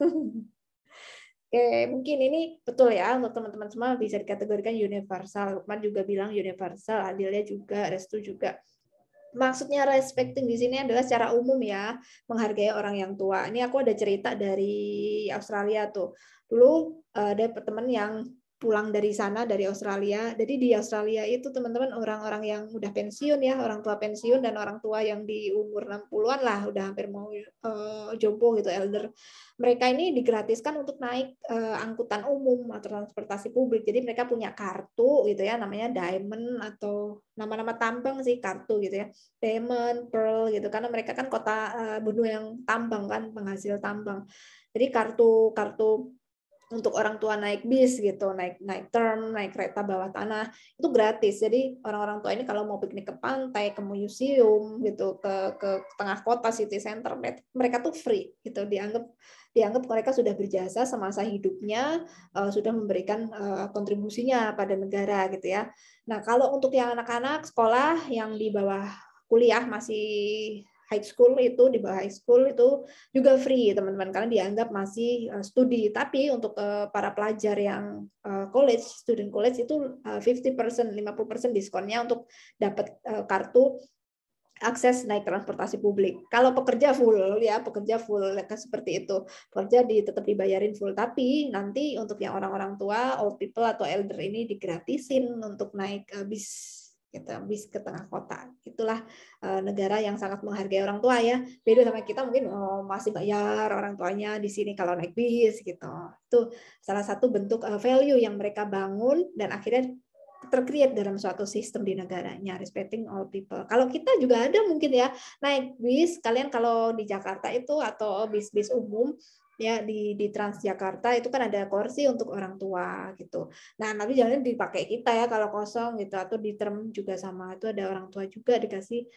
Oke, mungkin ini betul ya untuk teman-teman semua bisa dikategorikan universal. Lukman juga bilang universal, Adilnya juga, Restu juga. maksudnya respecting di sini adalah secara umum ya, menghargai orang yang tua. Ini aku ada cerita dari Australia tuh. Dulu ada teman yang pulang dari sana, dari Australia. Jadi di Australia itu teman-teman orang-orang yang udah pensiun ya, orang tua pensiun dan orang tua yang di umur 60-an lah, udah hampir mau jompo gitu, elder. Mereka ini digratiskan untuk naik angkutan umum atau transportasi publik. Jadi mereka punya kartu gitu ya, namanya Diamond atau nama-nama tambang sih, kartu gitu ya. Diamond, Pearl gitu, karena mereka kan kota benua yang tambang kan, penghasil tambang. Jadi kartu untuk orang tua naik bis gitu, naik tram, naik kereta bawah tanah itu gratis. Jadi orang-orang tua ini kalau mau piknik ke pantai, ke museum gitu, ke tengah kota, city center, mereka tuh free gitu, dianggap mereka sudah berjasa semasa hidupnya, sudah memberikan kontribusinya pada negara gitu ya. Nah, kalau untuk yang anak-anak sekolah yang di bawah kuliah masih high school itu, di bawah high school itu juga free teman-teman, karena dianggap masih studi. Tapi untuk para pelajar yang college, student college itu 50%, 50% diskonnya untuk dapat kartu akses naik transportasi publik. Kalau pekerja full ya, pekerja full seperti itu. Pekerja tetap dibayarin full, tapi nanti untuk yang orang-orang tua, old people atau elder ini digratisin untuk naik bis gitu, bis ke tengah kota. Itulah negara yang sangat menghargai orang tua ya. Beda sama kita mungkin masih bayar orang tuanya di sini kalau naik bis gitu. Itu salah satu bentuk value yang mereka bangun dan akhirnya tercreate dalam suatu sistem di negaranya, respecting all people. Kalau kita juga ada mungkin ya, naik bis, kalian kalau di Jakarta itu atau bis-bis umum ya di Transjakarta itu kan ada kursi untuk orang tua gitu. Nah, nanti jangan dipakai kita ya kalau kosong gitu, atau di tram juga sama, itu ada orang tua juga dikasih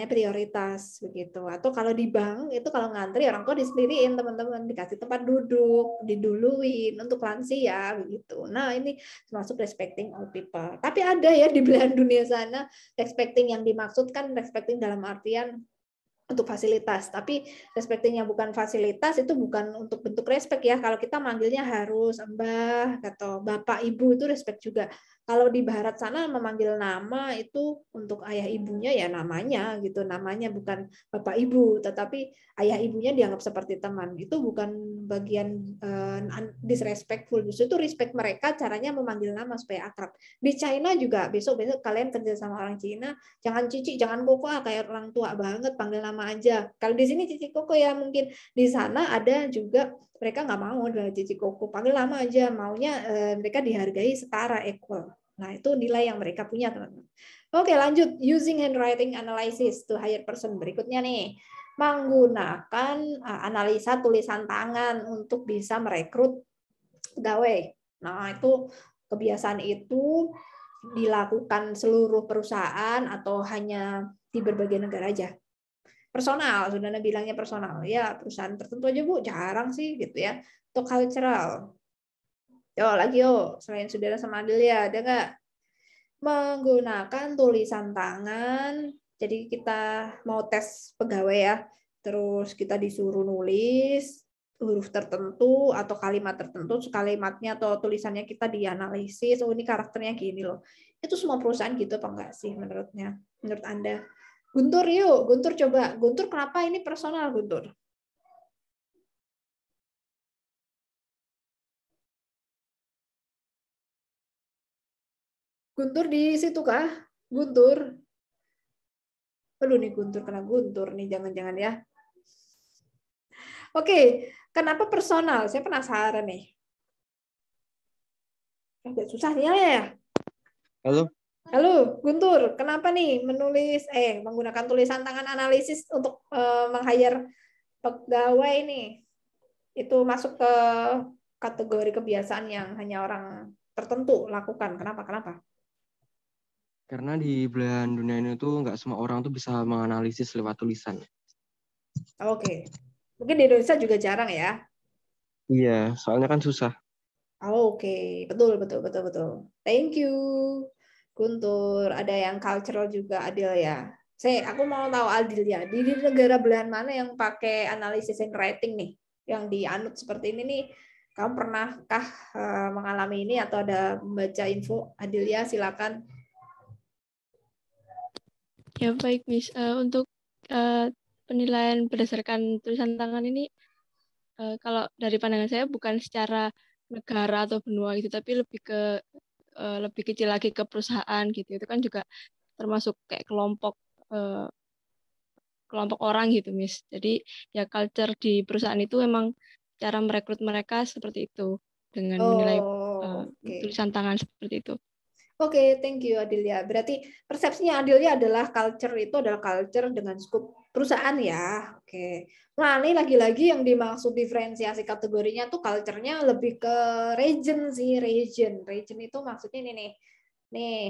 prioritas begitu. Atau kalau di bank itu kalau ngantri orang tua disendiriin, teman-teman, dikasih tempat duduk, diduluin untuk lansia begitu. Nah, ini termasuk respecting all people. Tapi ada ya di belahan dunia sana respecting yang dimaksudkan respecting dalam artian untuk fasilitas, tapi respecting yang bukan fasilitas itu bukan untuk bentuk respect ya. Kalau kita manggilnya harus mbah atau bapak ibu itu respect juga. Kalau di barat sana memanggil nama itu untuk ayah ibunya ya namanya gitu, namanya bukan bapak ibu, tetapi ayah ibunya dianggap seperti teman. Itu bukan bagian disrespectful, justru itu respect mereka, caranya memanggil nama supaya akrab. Di China juga besok kalian kerja sama orang Cina, jangan cici, jangan koko kayak orang tua banget, panggil nama aja. Kalau di sini cici koko ya mungkin, di sana ada juga mereka nggak mau dari cici koko, panggil nama aja, maunya mereka dihargai setara, equal. Nah, itu nilai yang mereka punya, teman-teman. Oke, lanjut. Using handwriting analysis to hire person. Berikutnya nih, menggunakan analisa tulisan tangan untuk bisa merekrut pegawai. Nah, itu kebiasaan itu dilakukan seluruh perusahaan atau hanya di berbagai negara aja? Personal, Saudara bilangnya personal. Ya, perusahaan tertentu aja, Bu, jarang sih gitu ya. Untuk cultural. Yo, lagi yo, selain Saudara sama Adelia, ada nggak? Menggunakan tulisan tangan. Jadi kita mau tes pegawai ya, terus kita disuruh nulis huruf tertentu atau kalimat tertentu, kalimatnya atau tulisannya kita dianalisis, oh ini karakternya gini loh. Itu semua perusahaan gitu apa enggak sih menurutnya? Menurut Anda? Guntur yuk, Guntur coba. Guntur kenapa ini personal, Guntur? Guntur di situ kah? Guntur? Aduh nih Guntur, kena Guntur nih, jangan-jangan ya. Oke, kenapa personal? Saya penasaran nih. Agak susah ya. Halo. Halo, Guntur. Kenapa nih menggunakan tulisan tangan analisis untuk meng-hire pegawai nih? Itu masuk ke kategori kebiasaan yang hanya orang tertentu lakukan. Kenapa? Karena di belahan dunia ini tuh nggak semua orang tuh bisa menganalisis lewat tulisan. Oke. Mungkin di Indonesia juga jarang ya? Iya, soalnya kan susah. Oke. Betul. Thank you, Guntur. Ada yang cultural juga, Adil ya. Aku mau tahu Adil ya, di negara belahan mana yang pakai analisis handwriting nih? Yang dianut seperti ini nih, kamu pernahkah mengalami ini atau ada membaca info? Adil ya, silakan. Ya baik, Miss. Untuk penilaian berdasarkan tulisan tangan ini, kalau dari pandangan saya bukan secara negara atau benua gitu, tapi lebih kecil lagi ke perusahaan gitu. Itu kan juga termasuk kayak kelompok orang gitu, Miss. Jadi ya culture di perusahaan itu memang cara merekrut mereka seperti itu dengan menilai tulisan tangan seperti itu. Oke, thank you Adelia. Berarti persepsinya Adelia adalah culture itu adalah culture dengan skup perusahaan ya. Oke. Nah, ini lagi-lagi yang dimaksud diferensiasi kategorinya tuh culture-nya lebih ke region sih, region. Region itu maksudnya ini nih. Nih,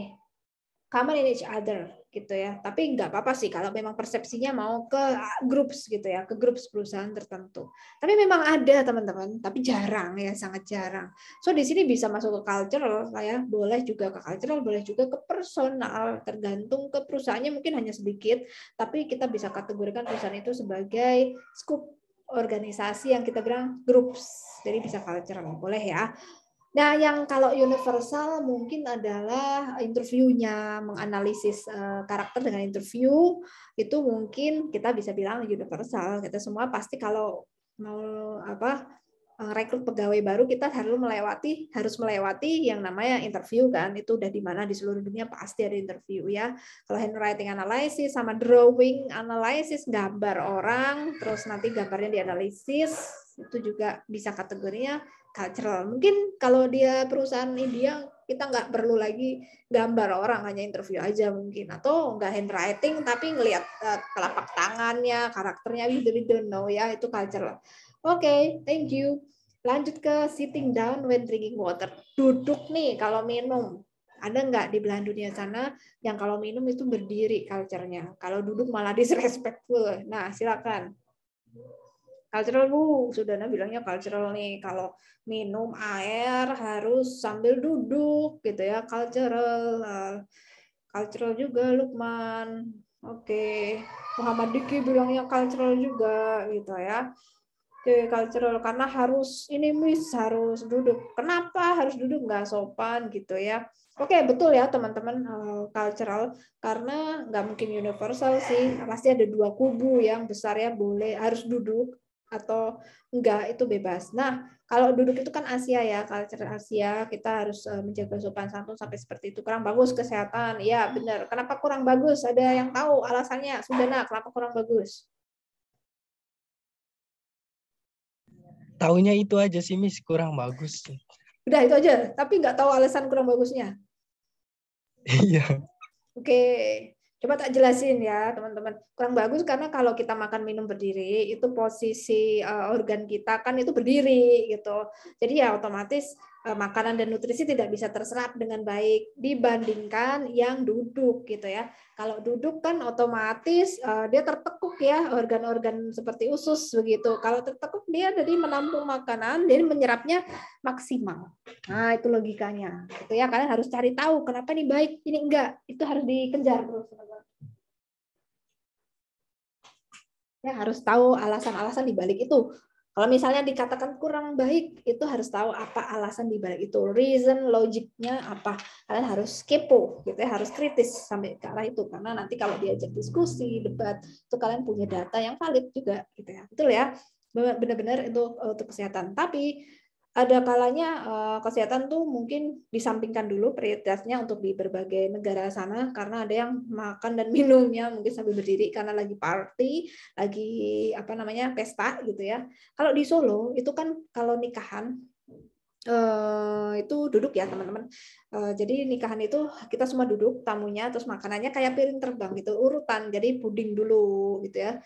common in each other gitu ya. Tapi nggak apa-apa sih kalau memang persepsinya mau ke groups gitu ya, ke groups perusahaan tertentu. Tapi memang ada teman-teman, tapi jarang ya, sangat jarang. So di sini bisa masuk ke cultural ya, boleh juga ke cultural, boleh juga ke personal, tergantung ke perusahaannya mungkin hanya sedikit, tapi kita bisa kategorikan perusahaan itu sebagai scope organisasi yang kita bilang groups. Jadi bisa cultural, boleh ya. Nah, yang kalau universal mungkin adalah interviewnya, menganalisis karakter dengan interview, itu mungkin kita bisa bilang universal. Kita semua pasti kalau mau rekrut pegawai baru kita harus melewati yang namanya interview kan. Itu udah di mana di seluruh dunia pasti ada interview ya. Kalau handwriting analysis sama drawing analysis, gambar orang, terus nanti gambarnya dianalisis, itu juga bisa kategorinya cultural. Mungkin kalau dia perusahaan India kita nggak perlu lagi gambar orang, hanya interview aja mungkin, atau nggak handwriting tapi ngelihat telapak tangannya, karakternya, we don't know ya, itu cultural. Oke, thank you. Lanjut ke sitting down when drinking water. Duduk nih kalau minum. Ada nggak di belahan dunia sana yang kalau minum itu berdiri culture-nya? Kalau duduk malah disrespectful. Nah, silakan. Cultural, sudah bilangnya cultural nih. Kalau minum air harus sambil duduk gitu ya, cultural. Cultural juga Lukman. Oke. Muhammad Diki bilangnya cultural juga gitu ya. Oke, cultural karena harus ini Miss harus duduk. Kenapa harus duduk? Nggak sopan gitu ya. Oke, betul ya teman-teman, cultural karena nggak mungkin universal sih. Pasti ada dua kubu yang besar ya, boleh harus duduk atau enggak, itu bebas. Nah, kalau duduk itu kan Asia ya, culture Asia, kita harus menjaga sopan santun sampai seperti itu. Kurang bagus kesehatan, ya benar. Kenapa kurang bagus? Ada yang tahu alasannya? Sudana, kenapa kurang bagus? Taunya itu aja sih Miss, kurang bagus. Udah itu aja, tapi nggak tahu alasan kurang bagusnya. Iya. Oke. Coba tak jelasin ya teman-teman. Kurang bagus karena kalau kita makan minum berdiri, itu posisi organ kita kan itu berdiri gitu. Jadi ya otomatis makanan dan nutrisi tidak bisa terserap dengan baik dibandingkan yang duduk gitu ya. Kalau duduk kan otomatis dia tertekuk ya, organ-organ seperti usus begitu. Kalau tertekuk dia jadi menampung makanan, jadi menyerapnya maksimal. Nah, itu logikanya. Gitu ya, kalian harus cari tahu kenapa ini baik, ini enggak. Itu harus dikejar terus. Ya, harus tahu alasan-alasan di balik itu. Kalau misalnya dikatakan kurang baik, itu harus tahu apa alasan di balik itu. Reason, logiknya apa. Kalian harus kepo, gitu ya, harus kritis sampai ke arah itu. Karena nanti kalau diajak diskusi, debat, itu kalian punya data yang valid juga, gitu ya. Betul ya? Benar-benar itu untuk kesehatan. Tapi ada kalanya kesehatan tuh mungkin disampingkan dulu prioritasnya untuk di berbagai negara sana karena ada yang makan dan minumnya mungkin sambil berdiri karena lagi party, lagi apa namanya pesta gitu ya. Kalau di Solo itu kan kalau nikahan itu duduk ya teman-teman. Jadi nikahan itu kita semua duduk, tamunya terus makanannya kayak piring terbang gitu, urutan. Jadi puding dulu gitu ya.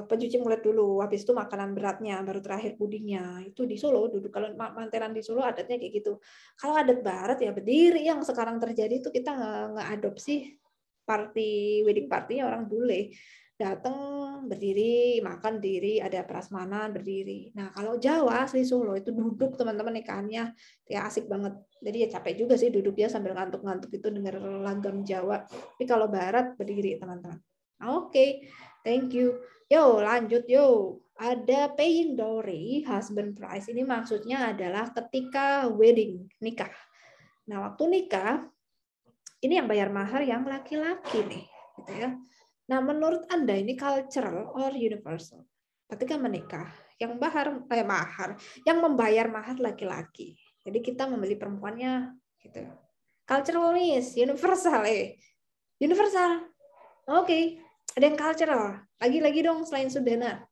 Pencuci mulut dulu, habis itu makanan beratnya, baru terakhir pudingnya. Itu di Solo duduk. Kalau mantenan di Solo adatnya kayak gitu. Kalau adat barat ya berdiri, yang sekarang terjadi itu kita ngeadopsi wedding party orang bule. Datang berdiri, makan diri, ada prasmanan berdiri. Nah, kalau Jawa asli Solo itu duduk teman-teman nikahannya ya asik banget. Jadi ya capek juga sih duduk dia sambil ngantuk-ngantuk itu dengar langgam Jawa. Tapi kalau Barat berdiri teman-teman. Oke, thank you. Yo, lanjut yo. Ada paying dowry, husband price. Ini maksudnya adalah ketika wedding, nikah. Nah, waktu nikah, ini yang bayar mahar yang laki-laki nih. gitu ya. Nah, menurut Anda ini cultural or universal? Ketika menikah, yang yang membayar mahar laki-laki. Jadi kita membeli perempuannya gitu. Cultural is universal Universal. Oke. Ada yang cultural. Lagi-lagi dong selain Sudana.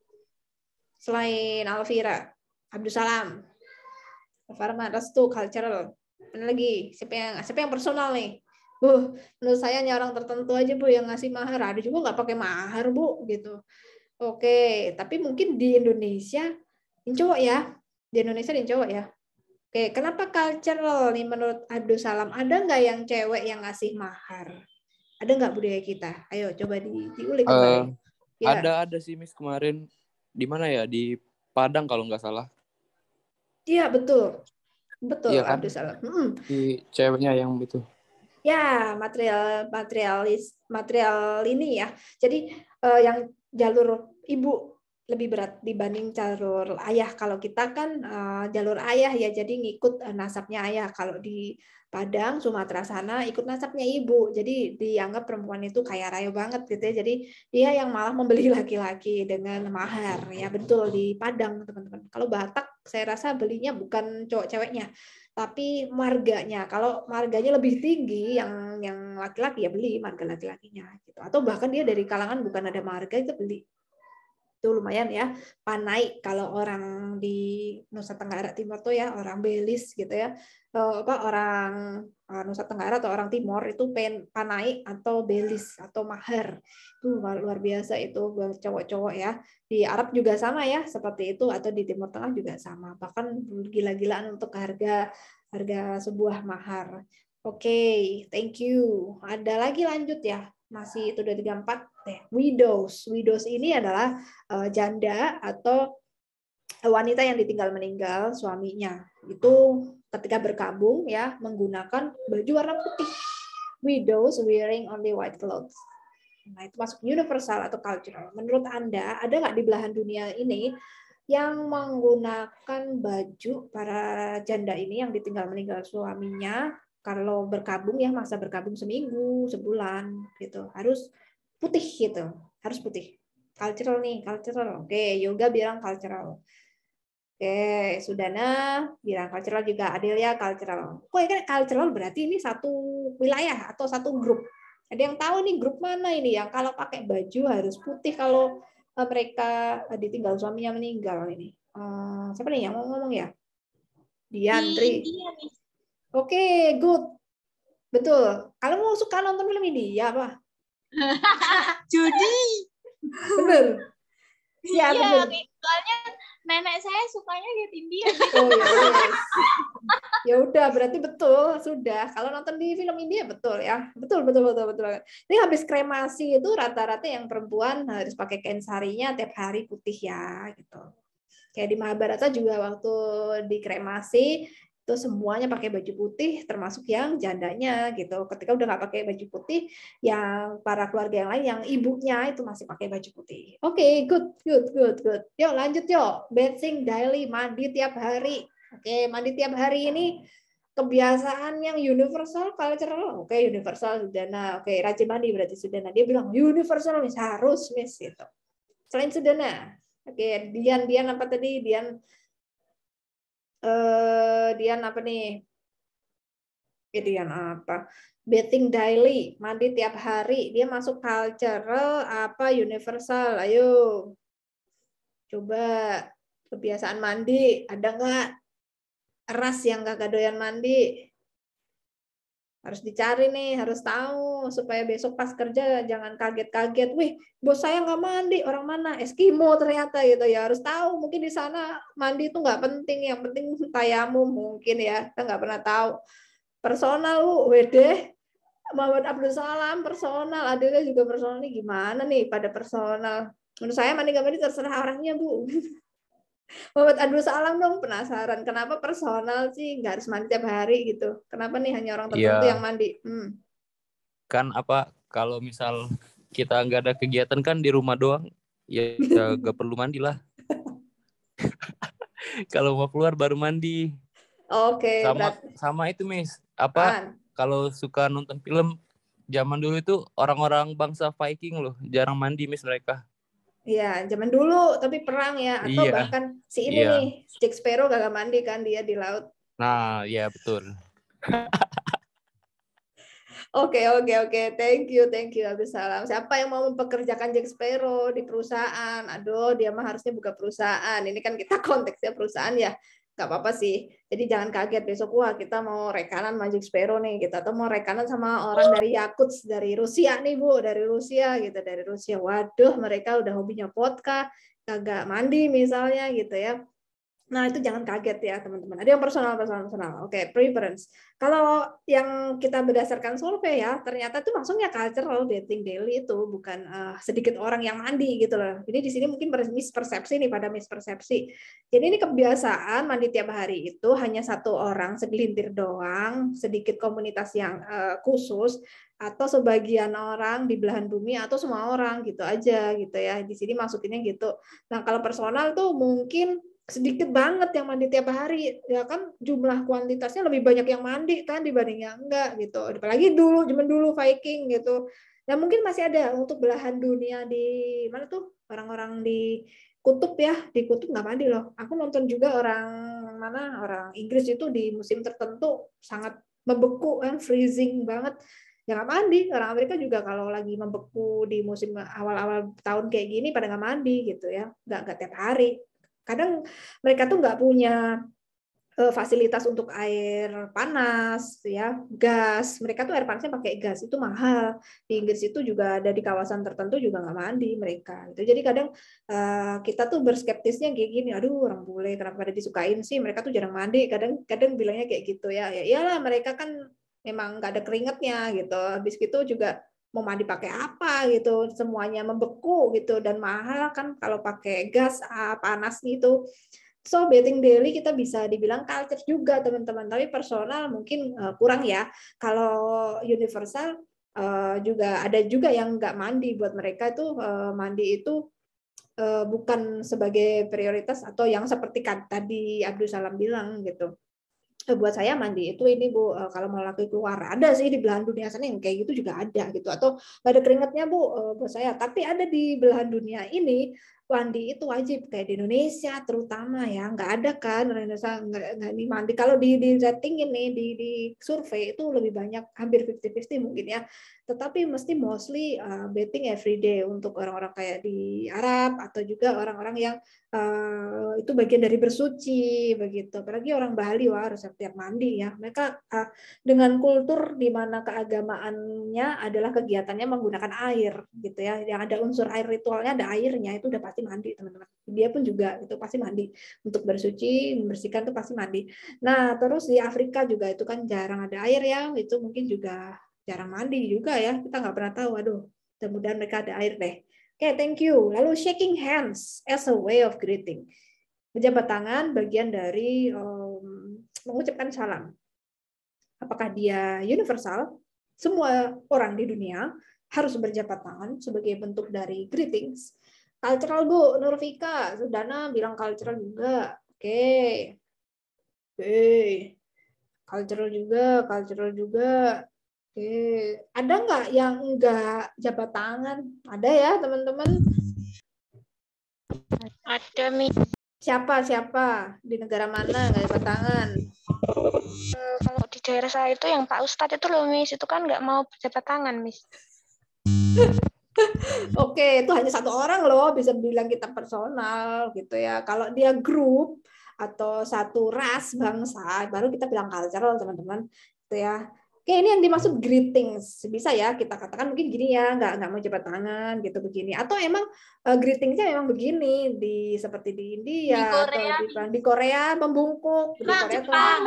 Selain Alvira, Abdussalam, Farman, Restu, cultural. Mana lagi? Siapa yang personal nih? Bu, menurut saya hanya orang tertentu aja Bu yang ngasih mahar. Ada juga nggak pakai mahar Bu gitu. Oke, tapi mungkin di Indonesia yang cowok ya. Di Indonesia yang cowok ya. Oke, kenapa cultural nih menurut Abdussalam? Ada nggak yang cewek yang ngasih mahar? Ada nggak budaya kita? Ayo coba diulik kembali. Ya. Ada sih Miss kemarin di mana ya, di Padang kalau nggak salah. Iya betul iya, kan? Abdussalam. Di ceweknya yang itu. Ya material ini ya. Jadi yang jalur ibu lebih berat dibanding jalur ayah. Kalau kita kan jalur ayah ya, jadi ngikut nasabnya ayah. Kalau di Padang, Sumatera sana ikut nasabnya ibu. Jadi dianggap perempuan itu kaya raya banget gitu ya. Jadi dia yang malah membeli laki-laki dengan mahar. Ya betul di Padang teman-teman. Kalau Batak saya rasa belinya bukan cowok ceweknya, tapi marganya. Kalau marganya lebih tinggi yang laki-laki ya beli marga laki-lakinya gitu. Atau bahkan dia dari kalangan bukan ada marga itu beli. Itu lumayan ya. Panai kalau orang di Nusa Tenggara Timur tuh ya, orang Belis gitu ya. Orang Nusa Tenggara atau orang Timor itu panai atau Belis atau mahar. Itu luar biasa itu buat cowok-cowok ya. Di Arab juga sama ya, seperti itu, atau di Timur Tengah juga sama. Bahkan gila-gilaan untuk harga sebuah mahar. Oke, thank you. Ada lagi lanjut ya. Masih itu 2, 3, 4. Widows ini adalah janda atau wanita yang ditinggal meninggal suaminya. Itu ketika berkabung ya menggunakan baju warna putih. Widows wearing only white clothes. Nah, itu masuk universal atau cultural. Menurut Anda, ada nggak di belahan dunia ini yang menggunakan baju para janda ini yang ditinggal meninggal suaminya? Kalau berkabung ya, masa berkabung seminggu, sebulan gitu, harus putih gitu, harus putih. Cultural nih, cultural. Oke, Yoga bilang cultural. Oke, Sudana bilang cultural juga, Adelia cultural. Kok kan cultural berarti ini satu wilayah atau satu grup. Ada yang tahu nih grup mana ini yang kalau pakai baju harus putih kalau mereka ditinggal suaminya meninggal ini. Siapa nih yang mau ngomong ya? Diantri. Oke, good. Betul. Kalau mau suka nonton film India apa? Judi. Bener. Ya, bener. Soalnya nenek saya sukanya lihat India. Oh ya, ya udah berarti betul sudah. Kalau nonton di film India betul ya. Betul. Ini habis kremasi itu rata-rata yang perempuan harus pakai kain sarinya tiap hari putih ya gitu. Kayak di Mahabharata juga waktu dikremasi itu semuanya pakai baju putih termasuk yang jandanya gitu. Ketika udah nggak pakai baju putih, yang para keluarga yang lain yang ibunya itu masih pakai baju putih. Oke, good. Yuk lanjut yuk. Bathing daily, mandi tiap hari. Oke, mandi tiap hari ini kebiasaan yang universal cultural. Oke, universal Sudana. Oke, rajin mandi berarti Sudana. Dia bilang universal harus gitu. Selain Sudana. Oke, Dian apa tadi? Dian apa nih? Dian apa? Bathing daily, mandi tiap hari. Dia masuk cultural apa universal? Ayo. Coba kebiasaan mandi, ada nggak? Ras yang kagak doyan mandi. Harus dicari nih, harus tahu supaya besok pas kerja jangan kaget-kaget. Wih, bos saya nggak mandi, orang mana? Eskimo ternyata gitu ya. Harus tahu, mungkin di sana mandi itu nggak penting, yang penting tayamum mungkin ya. Kita nggak pernah tahu. Personal, WD, Muhammad Abdussalam personal, Adilnya juga personal nih gimana nih pada personal. Menurut saya mandi nggak mandi terserah orangnya Bu. Muhammad Abdussalam dong, penasaran kenapa personal sih nggak harus mandi tiap hari gitu? Kenapa nih hanya orang tertentu yang mandi? Kan apa kalau misal kita nggak ada kegiatan kan di rumah doang, ya nggak perlu mandi lah. Kalau mau keluar baru mandi. Oke. Sama itu Miss. Kalau suka nonton film zaman dulu itu orang-orang bangsa Viking loh, jarang mandi Miss mereka. Iya, zaman dulu tapi perang ya, atau Iya. bahkan si ini nih, Jack Sparrow gak mandi kan dia di laut. Nah, iya betul. Oke, thank you Abdussalam. Siapa yang mau mempekerjakan Jack Sparrow di perusahaan? Aduh, dia mah harusnya buka perusahaan. Ini kan kita konteksnya perusahaan ya, nggak apa-apa sih. Jadi jangan kaget besok, wah kita mau rekanan sama Jack Sparrow nih, gitu. Atau mau rekanan sama orang dari Yakuts, dari Rusia nih Bu, dari Rusia gitu, dari Rusia. Waduh, mereka udah hobinya vodka, kagak mandi misalnya gitu ya. Nah, itu jangan kaget ya, teman-teman. Ada yang personal. Oke, preference. Kalau yang kita berdasarkan survei ya, ternyata itu maksudnya cultural dating daily itu bukan sedikit orang yang mandi gitu loh. Jadi di sini mungkin mispersepsi nih, pada mispersepsi. Jadi ini kebiasaan mandi tiap hari itu hanya satu orang, segelintir doang, sedikit komunitas yang khusus, atau sebagian orang di belahan bumi, atau semua orang gitu aja gitu ya. Di sini maksudnya gitu. Nah, kalau personal tuh mungkin sedikit banget yang mandi tiap hari, ya kan jumlah kuantitasnya lebih banyak yang mandi kan dibanding yang enggak gitu. Apalagi zaman dulu Viking gitu. Nah, mungkin masih ada untuk belahan dunia di mana tuh orang-orang di kutub ya, di kutub nggak mandi loh. Aku nonton juga orang Inggris itu di musim tertentu sangat membeku kan, freezing banget. Ya nggak mandi. Orang Amerika juga kalau lagi membeku di musim awal-awal tahun kayak gini pada nggak mandi gitu ya, nggak tiap hari. Kadang mereka tuh nggak punya fasilitas untuk air panas, ya, gas. Mereka tuh air panasnya pakai gas, itu mahal. Di Inggris itu juga ada di kawasan tertentu juga nggak mandi mereka. Jadi kadang kita tuh berskeptisnya kayak gini, aduh orang bule kenapa pada disukain sih? Mereka tuh jarang mandi. Kadang bilangnya kayak gitu ya. Ya iyalah mereka kan memang nggak ada keringatnya gitu. Habis gitu juga mau mandi pakai apa gitu, semuanya membeku gitu dan mahal kan kalau pakai gas panas gitu. So bathing daily kita bisa dibilang culture juga teman-teman, tapi personal mungkin kurang ya. Kalau universal juga ada juga yang nggak mandi, buat mereka itu mandi itu bukan sebagai prioritas atau yang seperti tadi Abdussalam bilang gitu. Buat saya mandi itu ini Bu, kalau mau laki keluar ada sih di belahan dunia sana yang kayak gitu juga ada gitu, atau nggak ada keringatnya Bu, buat saya, tapi ada di belahan dunia ini mandi itu wajib kayak di Indonesia terutama ya, nggak ada kan orang Indonesia nggak mandi. Kalau di rating ini di survei itu lebih banyak, hampir 50-50 mungkin ya, tetapi mesti mostly bathing every day untuk orang-orang kayak di Arab atau juga orang-orang yang itu bagian dari bersuci begitu. Apalagi orang Bali wah harus setiap mandi ya. Mereka dengan kultur di mana keagamaannya adalah kegiatannya menggunakan air gitu ya. Yang ada unsur air ritualnya, ada airnya, itu udah pasti mandi teman-teman. Dia pun juga itu pasti mandi untuk bersuci, membersihkan itu pasti mandi. Nah, terus di Afrika juga itu kan jarang ada air ya. Itu mungkin juga jarang mandi juga ya. Kita nggak pernah tahu. Aduh, mudah-mudahan mereka ada air deh. Oke, thank you. Lalu shaking hands as a way of greeting. Berjabat tangan bagian dari mengucapkan salam. Apakah dia universal? Semua orang di dunia harus berjabat tangan sebagai bentuk dari greetings. Cultural Bu, Nurfika, Sudana bilang cultural juga. Oke. Cultural juga. Oke. Ada nggak yang enggak jabat tangan? Ada ya teman-teman? Ada Mi. Siapa di negara mana nggak jabat tangan? Kalau di daerah saya itu yang Pak Ustadz itu loh Miss, itu kan nggak mau berjabat tangan Miss. Oke, itu hanya satu orang loh bisa bilang kita personal gitu ya. Kalau dia grup atau satu ras bangsa baru kita bilang cultural teman-teman gitu ya. Oke, ini yang dimaksud greetings. Bisa ya kita katakan mungkin gini ya, nggak mau jabat tangan gitu begini. Atau emang greetingsnya memang begini seperti di India atau di Korea membungkuk, di Korea Jepang.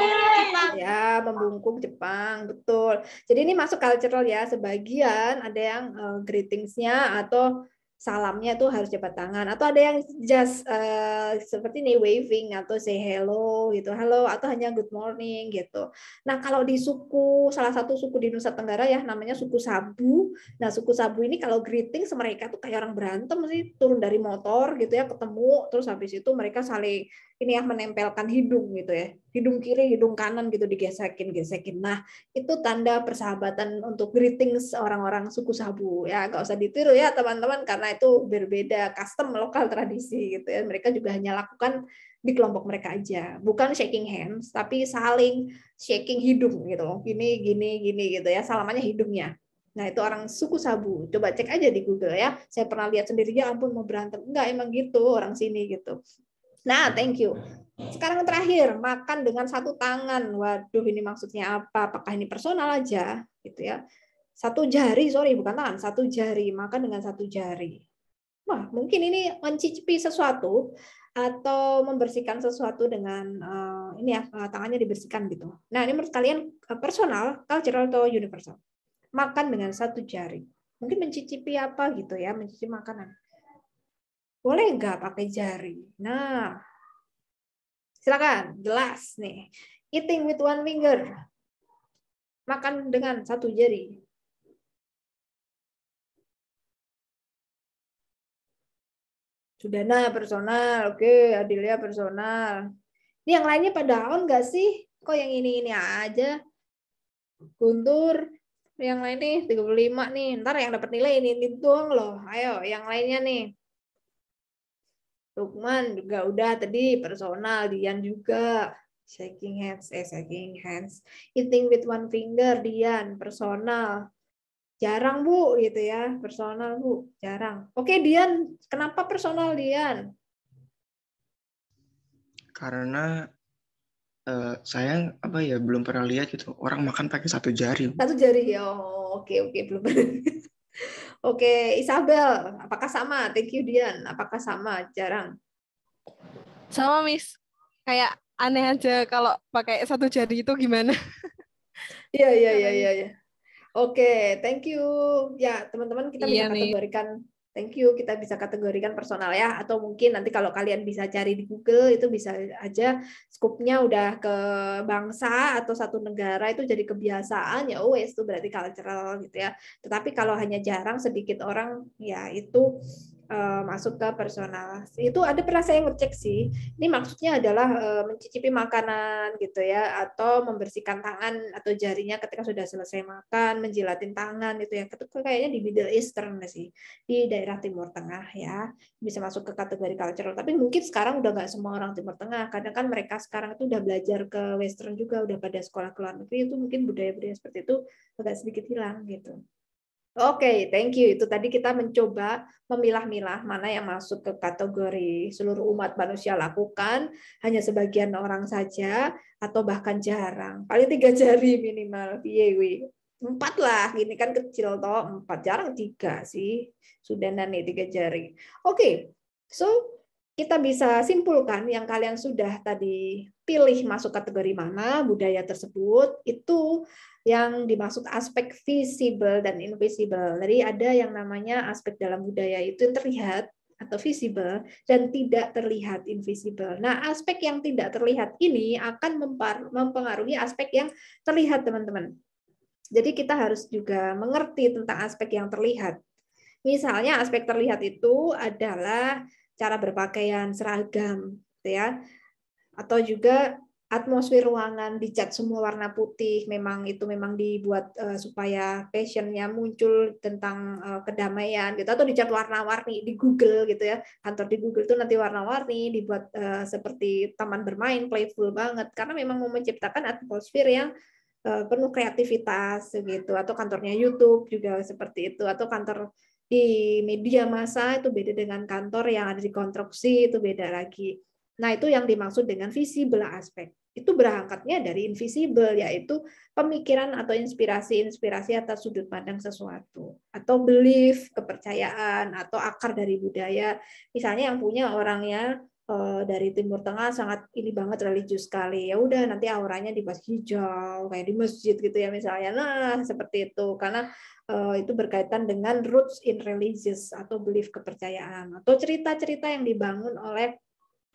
Ya membungkuk Jepang betul. Jadi ini masuk cultural ya. Sebagian ada yang greetingsnya atau salamnya tuh harus jabat tangan, atau ada yang just seperti ini waving atau say hello gitu, halo, atau hanya good morning gitu. Nah kalau di salah satu suku di Nusa Tenggara ya namanya suku Sabu. Nah suku Sabu ini kalau greeting mereka tuh kayak orang berantem sih, turun dari motor gitu ya, ketemu terus habis itu mereka saling ini ya menempelkan hidung gitu ya. hidung kiri, hidung kanan gitu digesekin. Nah, itu tanda persahabatan untuk greetings orang-orang suku Sabu ya. Nggak usah ditiru ya teman-teman, karena itu berbeda, custom lokal tradisi gitu ya. Mereka juga hanya lakukan di kelompok mereka aja, bukan shaking hands, tapi saling shaking hidung gitu. Gini gitu ya, salamannya hidungnya. Nah, itu orang suku Sabu. Coba cek aja di Google ya. Saya pernah lihat sendiri, ya ampun mau berantem. Enggak, emang gitu orang sini gitu. Nah, thank you. Sekarang terakhir, makan dengan satu tangan. Waduh, ini maksudnya apa? Apakah ini personal aja gitu ya? Satu jari, sorry, bukan tangan, satu jari. Makan dengan satu jari. Wah, mungkin ini mencicipi sesuatu atau membersihkan sesuatu dengan ini ya, tangannya dibersihkan gitu. Nah, ini menurut kalian personal, cultural, atau universal? Makan dengan satu jari. Mungkin mencicipi apa gitu ya, mencicipi makanan. Boleh nggak pakai jari? Nah, silakan, jelas nih. Eating with one finger. Makan dengan satu jari. Sudana personal, oke, Adelia personal. Ini yang lainnya pada on nggak sih? Kok yang ini aja? Guntur, yang lain nih 35 nih. Ntar yang dapat nilai ini doang loh. Ayo, yang lainnya nih. Lukman juga udah tadi personal, Dian juga shaking hands. Eating with one finger, Dian personal. Jarang Bu gitu ya, personal Bu, jarang. Oke Dian, kenapa personal Dian? Karena saya belum pernah lihat gitu orang makan pakai satu jari. Satu jari ya, oke belum pernah. Oke, Isabel, apakah sama? Thank you Dian. Apakah sama? Jarang. Sama Miss. Kayak aneh aja kalau pakai satu jari itu gimana? Iya. Oke, thank you. Ya, teman-teman kita bisa kategorikan. Thank you, kita bisa kategorikan personal ya. Atau mungkin nanti kalau kalian bisa cari di Google, itu bisa aja skupnya udah ke bangsa atau satu negara, itu jadi kebiasaan, ya wes itu berarti cultural gitu ya. Tetapi kalau hanya jarang, sedikit orang, ya itu masuk ke personal. Itu ada pernah saya ngecek sih. Ini maksudnya adalah mencicipi makanan gitu ya, atau membersihkan tangan atau jarinya ketika sudah selesai makan, menjilatin tangan itu ya. Kayaknya di Middle Eastern sih, di daerah Timur Tengah ya, bisa masuk ke kategori cultural. Tapi mungkin sekarang udah nggak semua orang Timur Tengah. Kadang kan mereka sekarang itu udah belajar ke Western juga, udah pada sekolah ke luar negeri, itu mungkin budaya-budaya seperti itu agak sedikit hilang gitu. Oke, thank you. Itu tadi kita mencoba memilah-milah mana yang masuk ke kategori seluruh umat manusia lakukan, hanya sebagian orang saja, atau bahkan jarang. Paling 3 jari minimal. 4 lah, ini kan kecil toh. 4, jarang 3 sih. Sudah nih 3 jari. Oke, so kita bisa simpulkan yang kalian sudah tadi pilih masuk kategori mana budaya tersebut, itu yang dimaksud aspek visible dan invisible. Jadi ada yang namanya aspek dalam budaya itu yang terlihat atau visible dan tidak terlihat invisible. Nah, aspek yang tidak terlihat ini akan mempengaruhi aspek yang terlihat, teman-teman. Jadi kita harus juga mengerti tentang aspek yang terlihat. Misalnya aspek terlihat itu adalah cara berpakaian seragam, ya, atau juga atmosfer ruangan dicat semua warna putih, memang dibuat supaya passionnya muncul tentang kedamaian gitu, atau dicat warna-warni di Google gitu ya, kantor di Google itu nanti warna-warni dibuat seperti taman bermain, playful banget, karena memang mau menciptakan atmosfer yang penuh kreativitas gitu, atau kantornya YouTube juga seperti itu, atau kantor di media massa itu beda dengan kantor yang ada di konstruksi, itu beda lagi. Nah, itu yang dimaksud dengan visible aspek. Itu berangkatnya dari invisible, yaitu pemikiran atau inspirasi atas sudut pandang sesuatu, atau belief, kepercayaan, atau akar dari budaya. Misalnya yang punya orangnya dari Timur Tengah sangat ini banget religius sekali, ya udah nanti auranya dibahas hijau kayak di masjid gitu ya misalnya. Nah, seperti itu karena itu berkaitan dengan roots in religious atau belief, kepercayaan, atau cerita-cerita yang dibangun oleh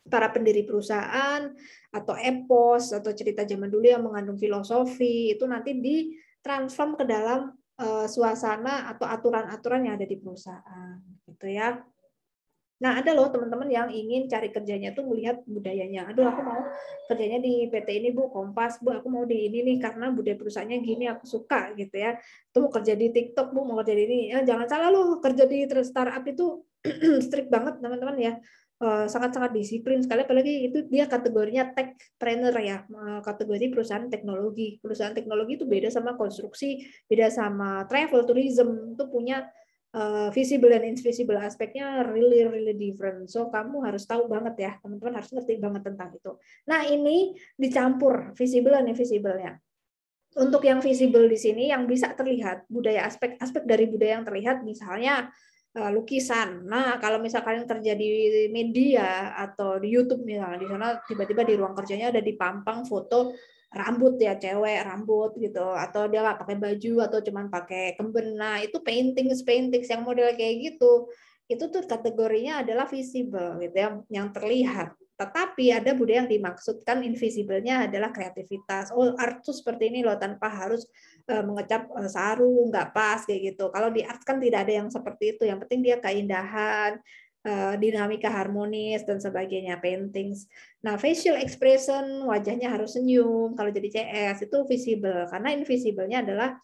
para pendiri perusahaan atau epos atau cerita zaman dulu yang mengandung filosofi, itu nanti ditransform ke dalam suasana atau aturan-aturan yang ada di perusahaan gitu ya. Nah, ada loh teman-teman yang ingin cari kerjanya tuh melihat budayanya. Aduh, aku mau kerjanya di PT ini, Bu, Kompas, Bu, aku mau di ini nih karena budaya perusahaannya gini, aku suka gitu ya. Tuh mau kerja di TikTok, Bu, mau kerja di ini. Ya, jangan salah loh, kerja di startup itu strict banget, teman-teman ya. Sangat-sangat disiplin sekali, apalagi itu dia kategorinya techpreneur ya, kategori perusahaan teknologi. Perusahaan teknologi itu beda sama konstruksi, beda sama travel, tourism, itu punya visible dan invisible aspeknya really different. So kamu harus tahu banget ya, teman-teman harus ngerti banget tentang itu. Nah, ini dicampur visible dan invisible-nya. Untuk yang visible di sini yang bisa terlihat budaya, aspek-aspek dari budaya yang terlihat, misalnya lukisan. Nah, kalau misalkan yang terjadi di media atau di YouTube misalnya, di sana tiba-tiba di ruang kerjanya ada dipampang foto rambut ya, cewek rambut gitu, atau dia nggak pakai baju atau cuman pakai kemben. Nah, itu paintings yang model kayak gitu. Itu tuh kategorinya adalah visible gitu ya, yang terlihat. Tetapi ada budaya yang dimaksudkan invisible-nya adalah kreativitas. Oh, art tuh seperti ini loh, tanpa harus mengecap sarung, nggak pas kayak gitu. Kalau di art kan tidak ada yang seperti itu. Yang penting dia keindahan, dinamika harmonis dan sebagainya, paintings. Nah, facial expression, wajahnya harus senyum. Kalau jadi CS itu visible, karena invisible-nya adalah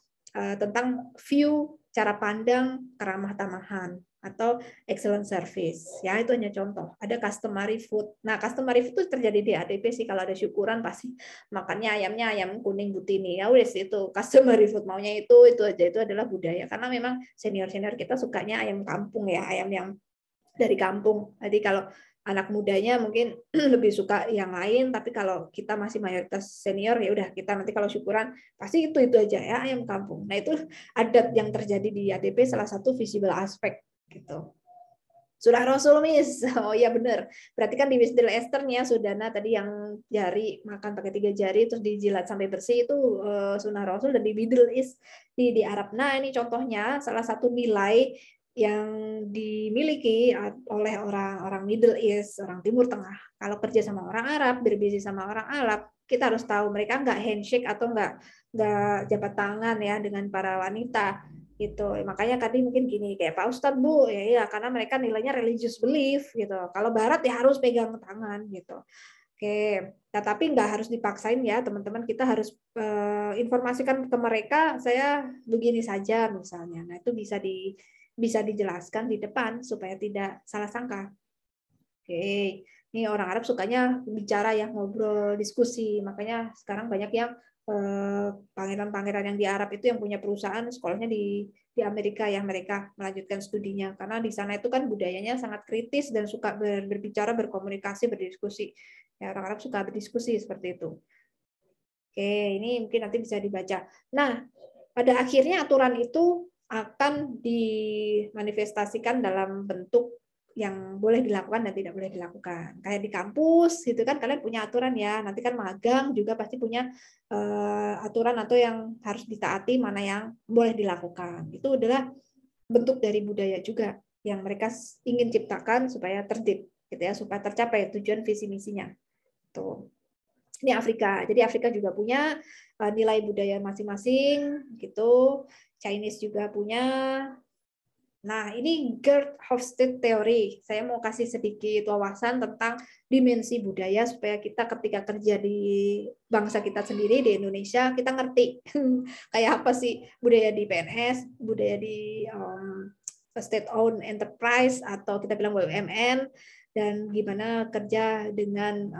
tentang view, cara pandang, keramah tamahan atau excellent service. Ya, itu hanya contoh. Ada customary food. Nah, customary food itu terjadi di ADP sih, kalau ada syukuran pasti makannya ayamnya ayam kuning butini. Ya wes, itu customary food, maunya itu aja, itu adalah budaya. Karena memang senior-senior kita sukanya ayam kampung ya, ayam yang dari kampung. Jadi kalau anak mudanya mungkin lebih suka yang lain, tapi kalau kita masih mayoritas senior ya udah, kita nanti kalau syukuran pasti itu aja ya, ayam kampung. Nah, itu adat yang terjadi di ADP, salah satu visible aspek gitu. Surah Rasul, Miss. Oh iya benar. Berarti kan di Wisdil Esther-nya Sudana tadi yang jari makan pakai 3 jari terus dijilat sampai bersih itu Sunnah Rasul, dan di Middle East di Arab. Nah, ini contohnya salah satu nilai yang dimiliki oleh orang Middle East, orang Timur Tengah. Kalau kerja sama orang Arab, berbisnis sama orang Arab, kita harus tahu mereka nggak handshake atau nggak jabat tangan ya dengan para wanita gitu. Makanya tadi mungkin gini, kayak Pak Ustadz, Bu, ya karena mereka nilainya religious belief gitu. Kalau Barat ya harus pegang tangan gitu. Oke, tetapi nggak harus dipaksain ya teman-teman. Kita harus informasikan ke mereka, saya begini saja misalnya. Nah, itu bisa dijelaskan di depan supaya tidak salah sangka. Oke, ini orang Arab sukanya bicara ya, ngobrol, diskusi. Makanya sekarang banyak yang pangeran-pangeran yang di Arab itu yang punya perusahaan, sekolahnya di Amerika ya, mereka melanjutkan studinya karena di sana itu kan budayanya sangat kritis dan suka berbicara, berkomunikasi, berdiskusi. Ya, orang Arab suka berdiskusi seperti itu. Oke, ini mungkin nanti bisa dibaca. Nah, pada akhirnya aturan itu akan dimanifestasikan dalam bentuk yang boleh dilakukan dan tidak boleh dilakukan. Kayak di kampus gitu kan, kalian punya aturan ya. Nanti kan magang juga pasti punya aturan atau yang harus ditaati, mana yang boleh dilakukan. Itu adalah bentuk dari budaya juga yang mereka ingin ciptakan supaya tertib gitu ya, supaya tercapai tujuan visi misinya. Tuh. Ini Afrika. Jadi Afrika juga punya nilai budaya masing-masing gitu. Chinese juga punya. Nah, ini Gerd Hofstede teori. Saya mau kasih sedikit wawasan tentang dimensi budaya supaya kita ketika kerja di bangsa kita sendiri di Indonesia, kita ngerti kayak apa sih budaya di PNS, budaya di state owned enterprise atau kita bilang BUMN, dan gimana kerja dengan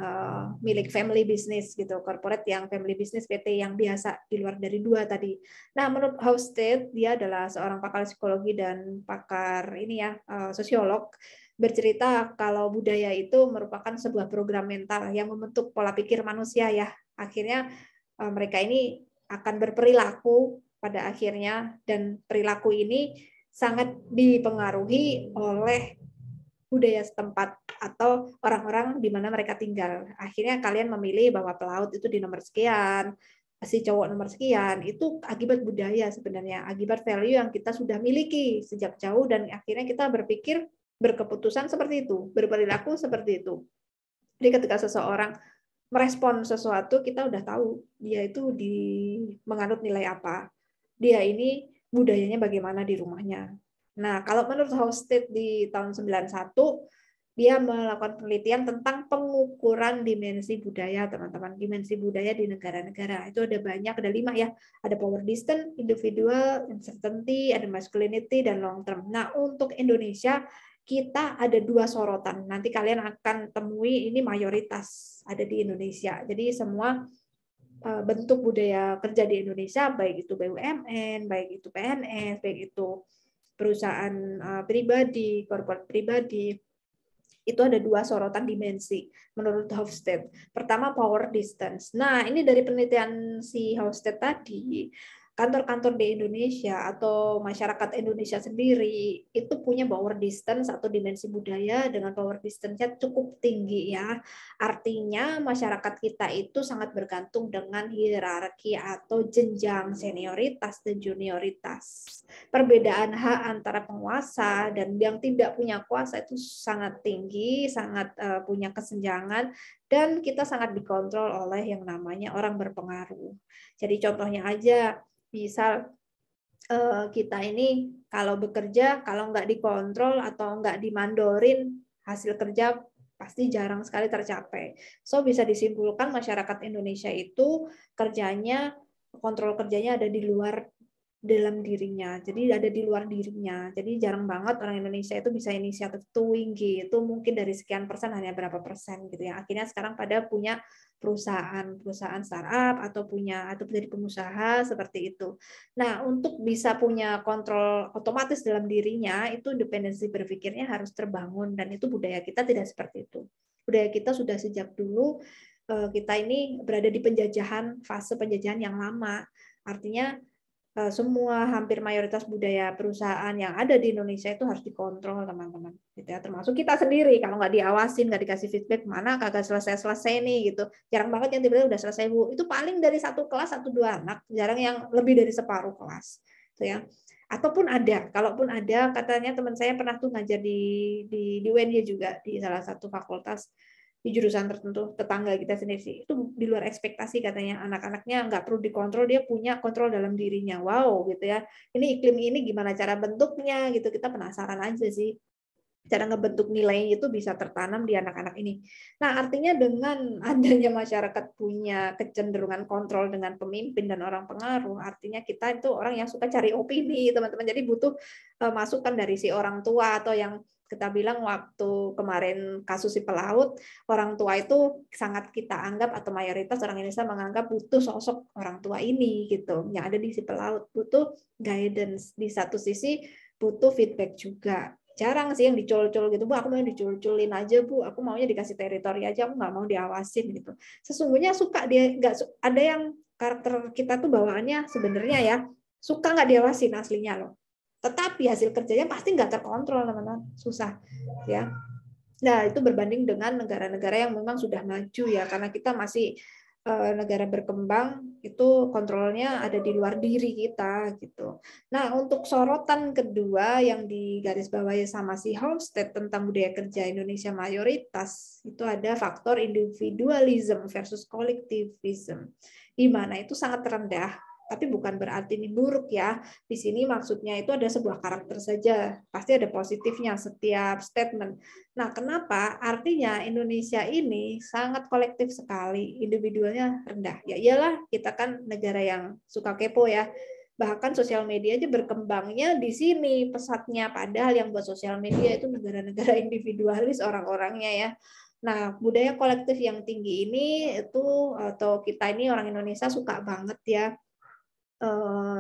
milik family business gitu, corporate yang family business, PT yang biasa di luar dari dua tadi. Nah, menurut Hofstede, dia adalah seorang pakar psikologi dan pakar ini ya, sosiolog, bercerita kalau budaya itu merupakan sebuah program mental yang membentuk pola pikir manusia ya. Akhirnya mereka ini akan berperilaku pada akhirnya, dan perilaku ini sangat dipengaruhi oleh budaya setempat atau orang-orang di mana mereka tinggal. Akhirnya kalian memilih bahwa pelaut itu di nomor sekian, si cowok nomor sekian, itu akibat budaya sebenarnya, akibat value yang kita sudah miliki sejak jauh, dan akhirnya kita berpikir, berkeputusan seperti itu, berperilaku seperti itu. Jadi ketika seseorang merespon sesuatu, kita udah tahu dia itu menganut nilai apa, dia ini budayanya bagaimana di rumahnya. Nah, kalau menurut Hofstede di tahun 91, Dia melakukan penelitian tentang pengukuran dimensi budaya, teman-teman. Dimensi budaya di negara-negara. Itu ada banyak, ada 5 ya. Ada power distance, individual, uncertainty, ada masculinity, dan long term. Nah, untuk Indonesia, kita ada 2 sorotan. Nanti kalian akan temui ini mayoritas ada di Indonesia. Jadi semua bentuk budaya kerja di Indonesia, baik itu BUMN, baik itu PNS, baik itu perusahaan pribadi, korporat pribadi, itu ada 2 sorotan dimensi menurut Hofstede. Pertama, power distance. Nah, ini dari penelitian si Hofstede tadi, kantor-kantor di Indonesia atau masyarakat Indonesia sendiri itu punya power distance atau dimensi budaya dengan power distance-nya cukup tinggi ya. Artinya masyarakat kita itu sangat bergantung dengan hierarki atau jenjang senioritas dan junioritas. Perbedaan hak antara penguasa dan yang tidak punya kuasa itu sangat tinggi, sangat punya kesenjangan, dan kita sangat dikontrol oleh yang namanya orang berpengaruh. Jadi contohnya aja, misal kita ini kalau bekerja, kalau nggak dikontrol atau nggak dimandorin, hasil kerja pasti jarang sekali tercapai. So bisa disimpulkan masyarakat Indonesia itu kerjanya, kontrol kerjanya ada di luar dalam dirinya, jadi ada di luar dirinya. Jadi jarang banget orang Indonesia itu bisa inisiatif doing gitu. Mungkin dari sekian persen hanya berapa persen gitu ya. Akhirnya sekarang pada punya perusahaan startup atau menjadi pengusaha seperti itu. Nah, untuk bisa punya kontrol otomatis dalam dirinya, itu independensi berpikirnya harus terbangun, dan itu budaya kita tidak seperti itu. Budaya kita sudah sejak dulu kita ini berada di penjajahan, fase penjajahan yang lama. Artinya semua hampir mayoritas budaya perusahaan yang ada di Indonesia itu harus dikontrol, teman-teman. Gitu ya. Termasuk kita sendiri, kalau nggak diawasin, nggak dikasih feedback, mana kagak selesai nih gitu. Jarang banget yang tiba-tiba udah selesai, Bu. Itu paling dari 1 kelas 1-2 anak, jarang yang lebih dari separuh kelas. Gitu ya. Ataupun ada, kalaupun ada, katanya teman saya pernah tuh ngajar di UNY juga, di salah satu fakultas di jurusan tertentu, tetangga kita sendiri sih, itu di luar ekspektasi katanya, anak-anaknya nggak perlu dikontrol, dia punya kontrol dalam dirinya. Wow gitu ya, ini iklim ini gimana cara bentuknya gitu, kita penasaran aja sih cara ngebentuk nilai itu bisa tertanam di anak-anak ini. Nah, artinya dengan adanya masyarakat punya kecenderungan kontrol dengan pemimpin dan orang pengaruh, artinya kita itu orang yang suka cari opini, teman-teman. Jadi butuh masukan dari si orang tua, atau yang kita bilang waktu kemarin kasus si pelaut, orang tua itu sangat kita anggap, atau mayoritas orang Indonesia menganggap butuh sosok orang tua ini gitu. Yang ada di si pelaut butuh guidance, di satu sisi butuh feedback juga. Jarang sih yang dicul-cul gitu, Bu, aku mau dicul-culin aja, Bu, aku maunya dikasih teritori aja, aku nggak mau diawasin gitu. Sesungguhnya suka dia, nggak ada yang karakter kita tuh bawaannya sebenarnya ya suka nggak diawasin aslinya loh. Tetapi hasil kerjanya pasti nggak terkontrol, teman-teman, susah ya. Nah, itu berbanding dengan negara-negara yang memang sudah maju ya, karena kita masih negara berkembang, itu kontrolnya ada di luar diri kita gitu. Nah, untuk sorotan kedua yang digarisbawahi sama si Hofstede tentang budaya kerja Indonesia mayoritas, itu ada faktor individualism versus collectivism, di mana itu sangat rendah. Tapi bukan berarti ini buruk ya. Di sini maksudnya itu ada sebuah karakter saja. Pasti ada positifnya setiap statement. Nah, kenapa? Artinya Indonesia ini sangat kolektif sekali, individualnya rendah. Ya iyalah, kita kan negara yang suka kepo ya. Bahkan sosial media aja berkembangnya di sini pesatnya. Padahal yang buat sosial media itu negara-negara individualis orang-orangnya ya. Nah, budaya kolektif yang tinggi ini itu, atau kita ini orang Indonesia suka banget ya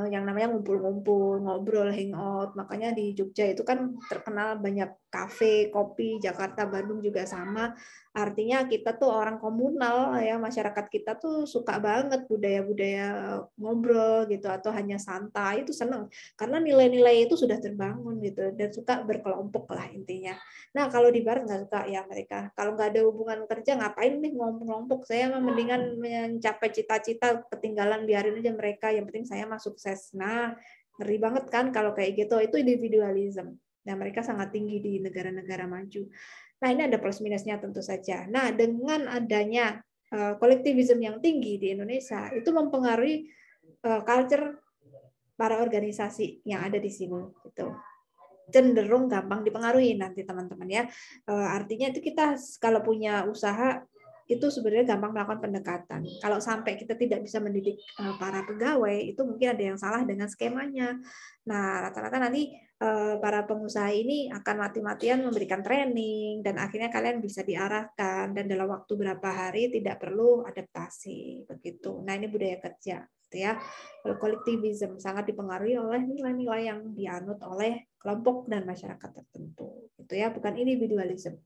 yang namanya ngumpul-ngumpul, ngobrol, hangout. Makanya di Jogja itu kan terkenal banyak kafe, kopi, Jakarta, Bandung juga sama. Artinya kita tuh orang komunal ya, masyarakat kita tuh suka banget budaya-budaya ngobrol gitu, atau hanya santai, itu seneng karena nilai-nilai itu sudah terbangun gitu, dan suka berkelompok lah intinya. Nah, kalau di barat nggak suka ya mereka. Kalau nggak ada hubungan kerja, ngapain nih ngompol-ngompol? Saya mendingan mencapai cita-cita, ketinggalan biarin aja mereka, yang penting saya mah sukses. Nah, ngeri banget kan kalau kayak gitu. Itu individualism. Nah, mereka sangat tinggi di negara-negara maju. Nah, ini ada plus minusnya tentu saja. Nah, dengan adanya kolektivisme yang tinggi di Indonesia, itu mempengaruhi culture para organisasi yang ada di sini. Gitu. cenderung gampang dipengaruhi nanti teman-teman ya. Artinya itu kita kalau punya usaha itu sebenarnya gampang melakukan pendekatan. Kalau sampai kita tidak bisa mendidik para pegawai, itu mungkin ada yang salah dengan skemanya. Nah, rata-rata nanti para pengusaha ini akan mati-matian memberikan training, dan akhirnya kalian bisa diarahkan, dan dalam waktu berapa hari tidak perlu adaptasi. Begitu. Nah, ini budaya kerja. Ya, kolektivisme sangat dipengaruhi oleh nilai-nilai yang dianut oleh kelompok dan masyarakat tertentu. Gitu ya, bukan individualisme.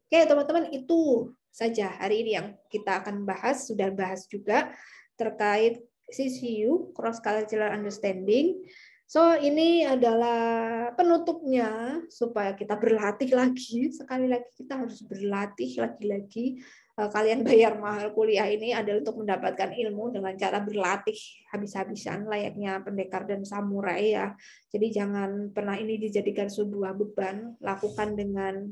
Oke, teman-teman, itu saja hari ini yang kita akan bahas. Sudah bahas juga terkait CCU, Cross Cultural Understanding. So, ini adalah penutupnya supaya kita berlatih lagi. Sekali lagi kita harus berlatih lagi-lagi. Kalian bayar mahal kuliah ini adalah untuk mendapatkan ilmu dengan cara berlatih habis-habisan layaknya pendekar dan samurai ya. Jadi jangan pernah ini dijadikan sebuah beban. Lakukan dengan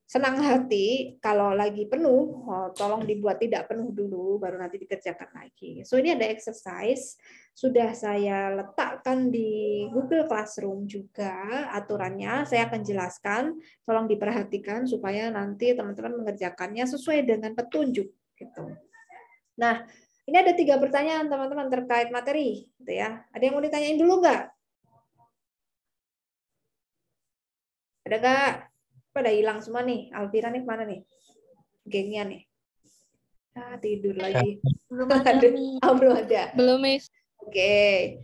senang hati. Kalau lagi penuh, tolong dibuat tidak penuh dulu, baru nanti dikerjakan lagi. So ini ada exercise, sudah saya letakkan di Google Classroom juga aturannya. Saya akan jelaskan, tolong diperhatikan supaya nanti teman-teman mengerjakannya sesuai dengan petunjuk. Gitu. Nah, ini ada 3 pertanyaan teman-teman terkait materi, gitu ya. Ada yang mau ditanyain dulu nggak? Ada nggak? Pada hilang semua nih. Alvira nih kemana nih? Gengnya nih. Tidur lagi. Belum ada. Belum ada. Belum, Miss. Oke,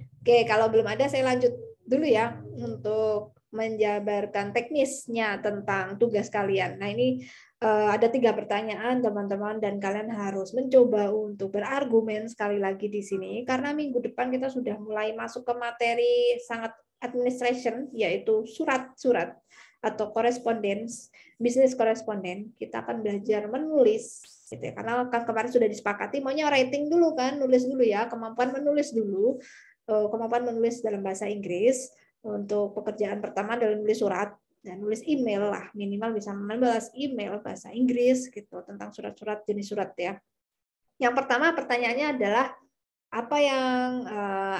kalau belum ada saya lanjut dulu ya untuk menjabarkan teknisnya tentang tugas kalian. Nah, ini ada 3 pertanyaan teman-teman, dan kalian harus mencoba untuk berargumen sekali lagi di sini karena minggu depan kita sudah mulai masuk ke materi sangat administration, yaitu surat-surat atau correspondence, bisnis koresponden. Kita akan belajar menulis, gitu ya. Karena kan kemarin sudah disepakati maunya writing dulu kan, nulis dulu ya, kemampuan menulis dulu, kemampuan menulis dalam bahasa Inggris untuk pekerjaan pertama adalah nulis surat dan nulis email lah, minimal bisa 16 email bahasa Inggris gitu tentang surat-surat, jenis surat ya. Yang pertama pertanyaannya adalah apa yang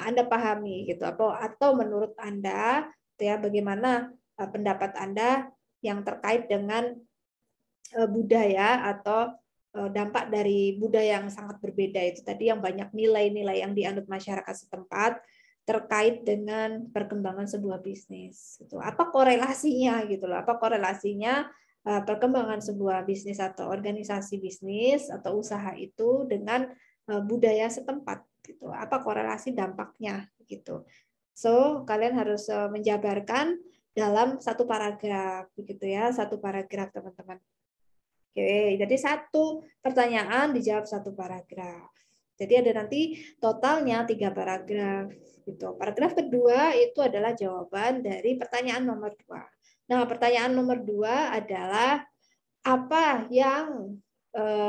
Anda pahami gitu, atau menurut Anda ya bagaimana pendapat Anda yang terkait dengan budaya atau dampak dari budaya yang sangat berbeda itu tadi, yang banyak nilai-nilai yang dianut masyarakat setempat terkait dengan perkembangan sebuah bisnis. Gitu. Apa korelasinya gitu loh? Apa korelasinya perkembangan sebuah bisnis atau organisasi bisnis atau usaha itu dengan budaya setempat gitu. Apa korelasi dampaknya gitu. So, kalian harus menjabarkan dalam 1 paragraf begitu ya, 1 paragraf teman-teman. Oke, jadi 1 pertanyaan dijawab 1 paragraf. Jadi ada nanti totalnya 3 paragraf gitu. Paragraf kedua itu adalah jawaban dari pertanyaan nomor 2. Nah, pertanyaan nomor 2 adalah apa yang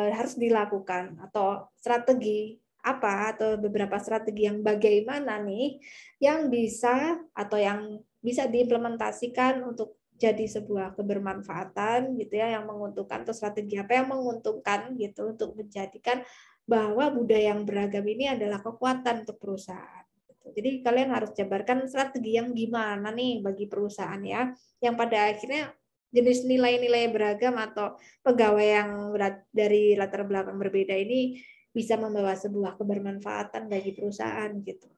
harus dilakukan atau strategi apa atau beberapa strategi yang bagaimana nih yang bisa atau yang bisa diimplementasikan untuk jadi sebuah kebermanfaatan gitu ya, yang menguntungkan, atau strategi apa yang menguntungkan gitu untuk menjadikan bahwa budaya yang beragam ini adalah kekuatan untuk perusahaan. Jadi kalian harus jabarkan strategi yang gimana nih bagi perusahaan ya, yang pada akhirnya jenis nilai-nilai beragam atau pegawai yang dari latar belakang berbeda ini bisa membawa sebuah kebermanfaatan bagi perusahaan gitu.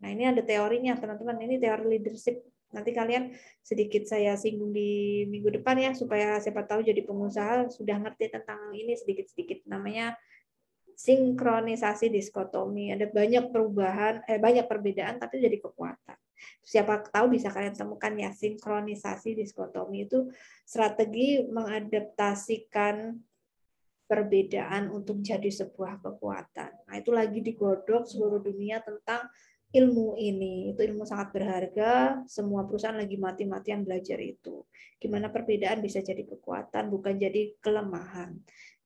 Nah, ini ada teorinya teman-teman, ini teori leadership. Nanti kalian sedikit saya singgung di minggu depan ya, supaya siapa tahu jadi pengusaha sudah ngerti tentang ini sedikit-sedikit. Namanya sinkronisasi diskotomi. Ada banyak perubahan, banyak perbedaan tapi jadi kekuatan. Siapa tahu bisa kalian temukan ya, sinkronisasi diskotomi itu strategi mengadaptasikan perbedaan untuk jadi sebuah kekuatan. Nah, itu lagi digodok seluruh dunia tentang ilmu ini. Itu ilmu sangat berharga, semua perusahaan lagi mati-matian belajar itu. Gimana perbedaan bisa jadi kekuatan, bukan jadi kelemahan.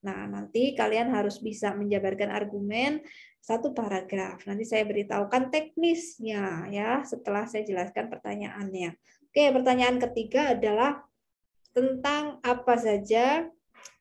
Nah, nanti kalian harus bisa menjabarkan argumen 1 paragraf. Nanti saya beritahukan teknisnya ya setelah saya jelaskan pertanyaannya. Oke, pertanyaan ketiga adalah tentang apa saja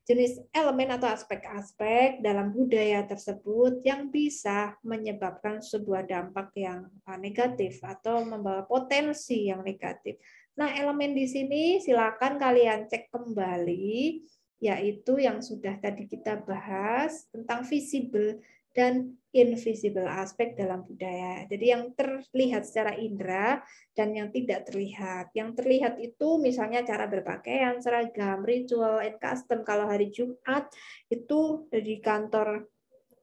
jenis elemen atau aspek-aspek dalam budaya tersebut yang bisa menyebabkan sebuah dampak yang negatif atau membawa potensi yang negatif. Nah, elemen di sini silakan kalian cek kembali, yaitu yang sudah tadi kita bahas tentang visible dan invisible aspek dalam budaya. Jadi yang terlihat secara indera dan yang tidak terlihat. Yang terlihat itu misalnya cara berpakaian, seragam, ritual, and custom. Kalau hari Jumat itu di kantor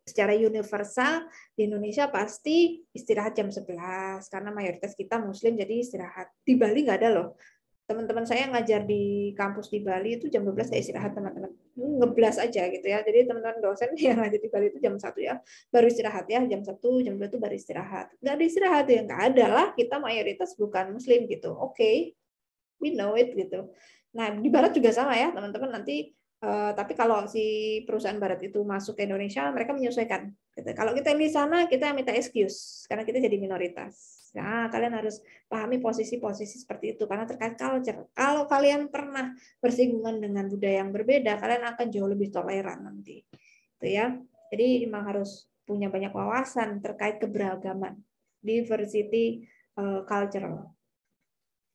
secara universal di Indonesia pasti istirahat jam 11 karena mayoritas kita Muslim jadi istirahat. Di Bali nggak ada loh. Teman-teman saya ngajar di kampus di Bali itu jam 12 saya istirahat, teman-teman. Ngeblas aja gitu ya. Jadi teman-teman dosen yang ngajar di Bali itu jam 1 ya, baru istirahat ya. Jam 1, jam 2 itu baru istirahat. Nggak ada istirahat ya, nggak ada lah. Kita mayoritas bukan Muslim gitu. Oke, we know it gitu. Nah, di Barat juga sama ya, teman-teman. Nanti tapi kalau si perusahaan Barat itu masuk ke Indonesia, mereka menyesuaikan. Gitu. Kalau kita di sana, kita minta excuse karena kita jadi minoritas. Nah, kalian harus pahami posisi-posisi seperti itu karena terkait culture. Kalau kalian pernah bersinggungan dengan budaya yang berbeda, kalian akan jauh lebih toleran nanti. Itu ya. Jadi memang harus punya banyak wawasan terkait keberagaman, diversity cultural.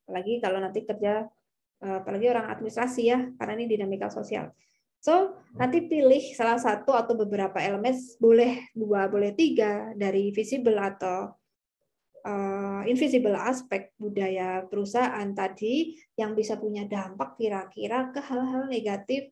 Apalagi kalau nanti kerja, apalagi orang administrasi ya, karena ini dinamika sosial. So, nanti pilih salah satu atau beberapa elemen, boleh 2, boleh 3 dari visible atau invisible aspek budaya perusahaan tadi yang bisa punya dampak kira-kira ke hal-hal negatif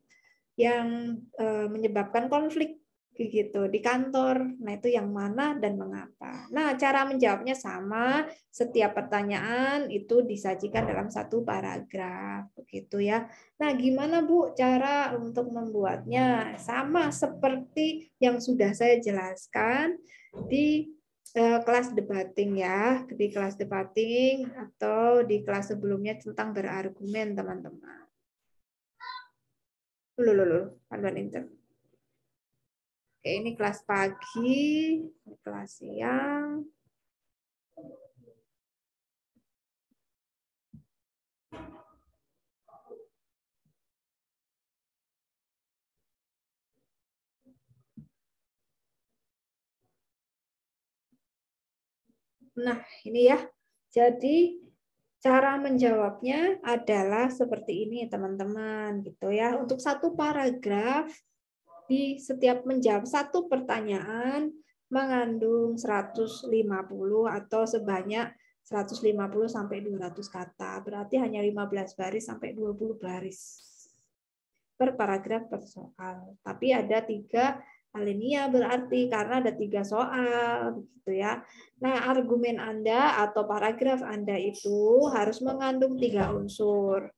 yang menyebabkan konflik gitu di kantor. Nah, itu yang mana dan mengapa. Nah, cara menjawabnya sama, setiap pertanyaan itu disajikan dalam satu paragraf begitu ya. Nah, gimana Bu cara untuk membuatnya? Sama seperti yang sudah saya jelaskan di kelas debating ya, di kelas debating atau di kelas sebelumnya tentang berargumen, teman-teman. Panduan intern. Oke, ini kelas pagi, ini kelas siang. Nah, ini ya. Jadi cara menjawabnya adalah seperti ini, teman-teman, gitu ya. Untuk satu paragraf di setiap menjawab satu pertanyaan mengandung 150 atau sebanyak 150 sampai 200 kata. Berarti hanya 15 baris sampai 20 baris per paragraf per soal. Tapi ada 3 alinea berarti karena ada 3 soal begitu ya. Nah, argumen Anda atau paragraf Anda itu harus mengandung 3 unsur.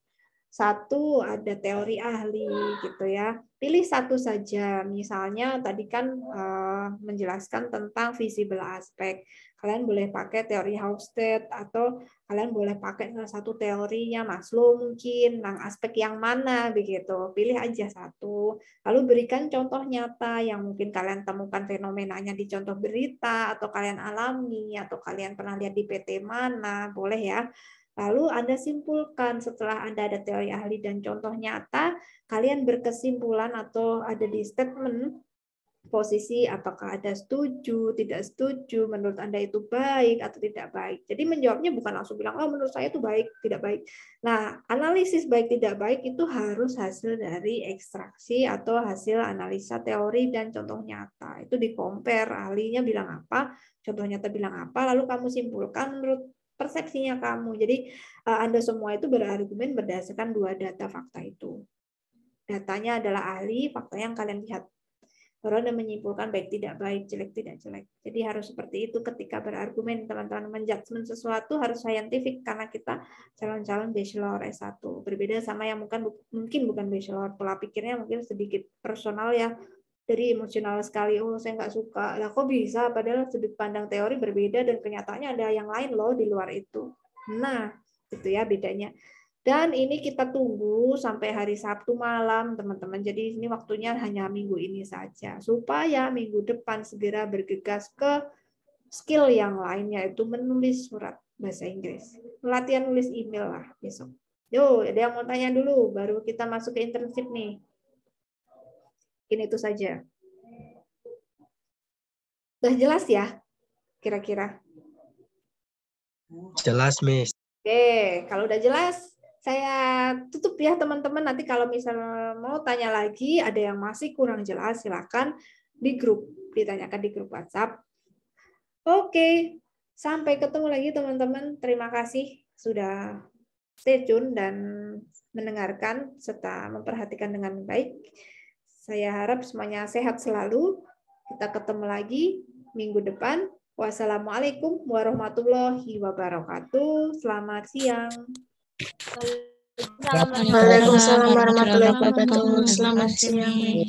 1 ada teori ahli gitu ya. Pilih 1 saja. Misalnya tadi kan menjelaskan tentang visible aspek. Kalian boleh pakai teori Hofstede atau kalian boleh pakai salah satu teorinya Maslow mungkin, tentang aspek yang mana begitu. Pilih aja 1. Lalu berikan contoh nyata yang mungkin kalian temukan fenomenanya di contoh berita atau kalian alami atau kalian pernah lihat di PT mana, boleh ya. Lalu Anda simpulkan setelah Anda ada teori ahli dan contoh nyata, kalian berkesimpulan atau ada di statement posisi apakah ada setuju, tidak setuju, menurut Anda itu baik atau tidak baik. Jadi menjawabnya bukan langsung bilang, oh menurut saya itu baik, tidak baik. Nah, analisis baik tidak baik itu harus hasil dari ekstraksi atau hasil analisa teori dan contoh nyata. Itu di-compare, ahlinya bilang apa, contoh nyata bilang apa, lalu kamu simpulkan menurut persepsinya kamu. Jadi Anda semua itu berargumen berdasarkan 2 data fakta itu. Datanya adalah ahli, fakta yang kalian lihat. Baru Anda menyimpulkan baik tidak baik, jelek tidak jelek. Jadi harus seperti itu ketika berargumen, teman-teman. Menjudgment sesuatu harus scientific karena kita calon-calon bachelor S1. Berbeda sama yang mungkin bukan bachelor, pola pikirnya mungkin sedikit personal ya. Jadi emosional sekali, oh saya nggak suka. Lah kok bisa? Padahal sudut pandang teori berbeda dan kenyataannya ada yang lain loh di luar itu. Nah, itu ya bedanya. Dan ini kita tunggu sampai hari Sabtu malam, teman-teman. Jadi ini waktunya hanya minggu ini saja. Supaya minggu depan segera bergegas ke skill yang lain, yaitu menulis surat bahasa Inggris. Latihan nulis email lah besok. Yo, ada yang mau tanya dulu, baru kita masuk ke internship nih. Mungkin itu saja. Udah jelas ya? Kira-kira? Jelas, Miss. Oke, kalau udah jelas, saya tutup ya teman-teman. Nanti kalau misalnya mau tanya lagi, ada yang masih kurang jelas, silakan di grup, ditanyakan di grup WhatsApp. Oke, sampai ketemu lagi teman-teman. Terima kasih sudah stay tune dan mendengarkan serta memperhatikan dengan baik. Saya harap semuanya sehat selalu. Kita ketemu lagi minggu depan. Wassalamualaikum warahmatullahi wabarakatuh. Selamat siang. Waalaikumsalam warahmatullahi wabarakatuh. Selamat siang.